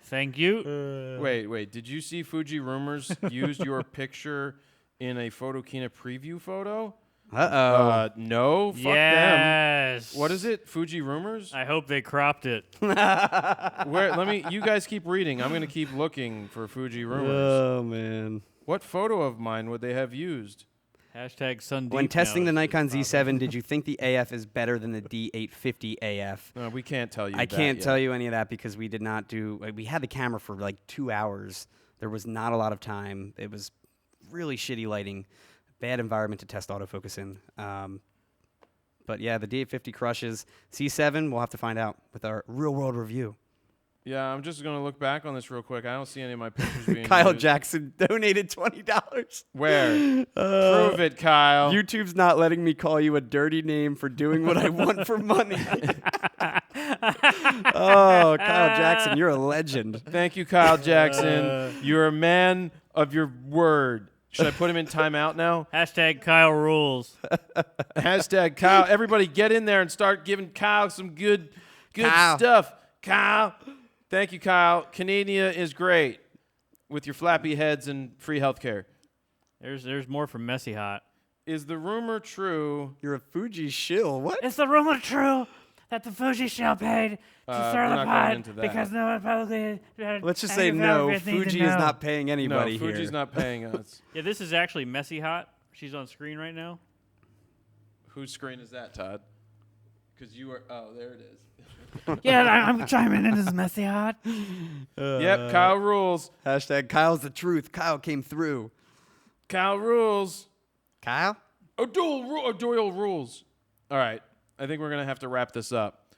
Thank you. Wait. Did you see Fuji Rumors used your picture in a Photokina preview photo? No, fuck them. Yes. What is it? Fuji Rumors? I hope they cropped it. You guys keep reading. I'm going to keep looking for Fuji Rumors. Oh, man. What photo of mine would they have used? Hashtag Sundeep. When testing the knows. Nikon Z7, did you think the AF is better than the D850 AF? No, we can't tell you I that can't yet. tell you any of that because we did not do. We had the camera for like 2 hours. There was not a lot of time. It was really shitty lighting, bad environment to test autofocus in. But yeah, the D850 crushes. C7, we'll have to find out with our real world review. Yeah, I'm just going to look back on this real quick. I don't see any of my pictures being Kyle used. Jackson donated $20. Where? Prove it, Kyle. YouTube's not letting me call you a dirty name for doing what I want for money. Oh, Kyle Jackson, you're a legend. Thank you, Kyle Jackson. You're a man of your word. Should I put him in timeout now? Hashtag Kyle rules. Hashtag Kyle. Everybody get in there and start giving Kyle some good Kyle. stuff. Kyle. Thank you, Kyle. Canada is great with your flappy heads and free healthcare. There's more from Messy Hot. Is the rumor true? You're a Fuji shill. What? Is the rumor true that the Fuji shell paid to we're stir the not going pot into that. because no one publicly... Let's just say no. Fuji is not paying anybody No, here. Fuji's not paying us. Yeah, this is actually Messy Hot. She's on screen right now. Whose screen is that, Todd? Because you are... Oh, there it is. Yeah, I'm chiming in as Messy Hot. Yep, Kyle rules. Hashtag Kyle's the truth. Kyle came through. Kyle rules. Kyle? Doyle rules. All right. I think we're going to have to wrap this up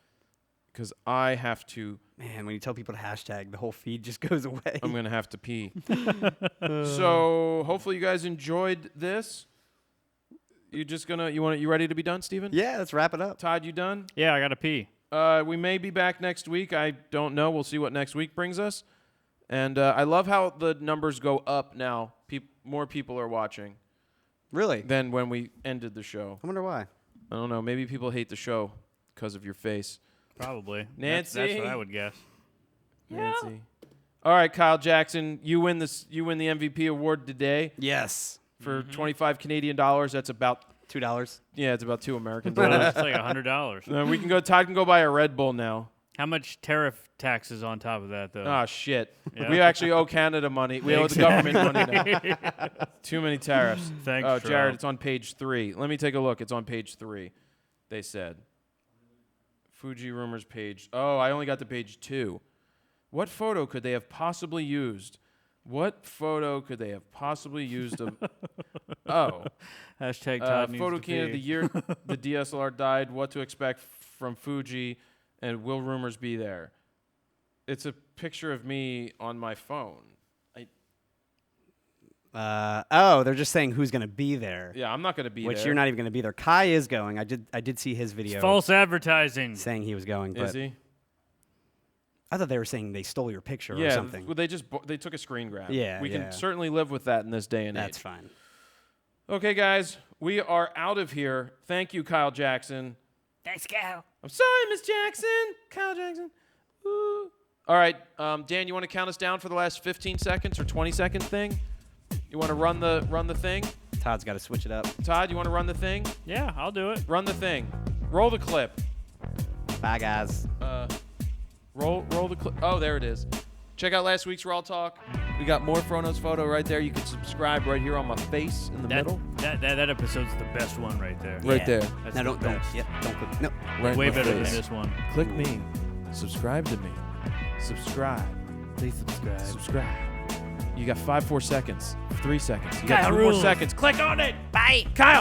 because I have to... Man, when you tell people to hashtag, the whole feed just goes away. I'm going to have to pee. So hopefully you guys enjoyed this. You ready to be done, Steven? Yeah, let's wrap it up. Todd, you done? Yeah, I got to pee. We may be back next week. I don't know. We'll see what next week brings us. And I love how the numbers go up now. More people are watching Really? than when we ended the show. I wonder why. I don't know. Maybe people hate the show because of your face. Probably. Nancy. That's what I would guess. Nancy. All right, Kyle Jackson, you win the MVP award today Yes. for 25 Canadian dollars. That's about $2. yeah, it's about $2 American Well, dollars. it's like $100. We can go. Todd can go buy a Red Bull now. How much tariff taxes on top of that, though? Oh shit! Yeah. We actually owe Canada money. We owe the government money now. Too many tariffs. Thanks, Oh, Jared, Trump. it's on page 3. Let me take a look. It's on page 3. They said. Fuji Rumors page. Oh, I only got to page 2. What photo could they have possibly used? What photo could they have possibly used? Hashtag Todd needs Photo to King of pee. the year. The DSLR died. What to expect from Fuji, and will rumors be there? It's a picture of me on my phone. They're just saying who's going to be there. Yeah, I'm not going to be Which there. you're not even going to be there. Kai is going. I did see his video It's false advertising. saying he was going. Is But he? I thought they were saying they stole your picture or Yeah. something. Well, they took a screen grab. Yeah, We yeah. can certainly live with that in this day and That's age. fine. Okay, guys, we are out of here. Thank you, Kyle Jackson. Thanks, Kyle. I'm sorry, Miss Jackson. Kyle Jackson. Ooh. All right, Dan, you want to count us down for the last 15 seconds or 20 second thing? You want to run the thing? Todd's got to switch it up. Todd, you want to run the thing? Yeah, I'll do it. Run the thing. Roll the clip. Bye, guys. Roll the clip. Oh, there it is. Check out last week's RAWtalk. We got more Frono's photo right there. You can subscribe right here on my face in the middle. That episode's the best one right there. Right there. That's No, the don't. best. Yep, don't click. No. Right in Way my better than face. this one. Click me. Subscribe to me. Subscribe. Please subscribe. Subscribe. You got 4 seconds. 3 seconds. You Kyle got 2 rules. more seconds. Click on it. Bye. Kyle.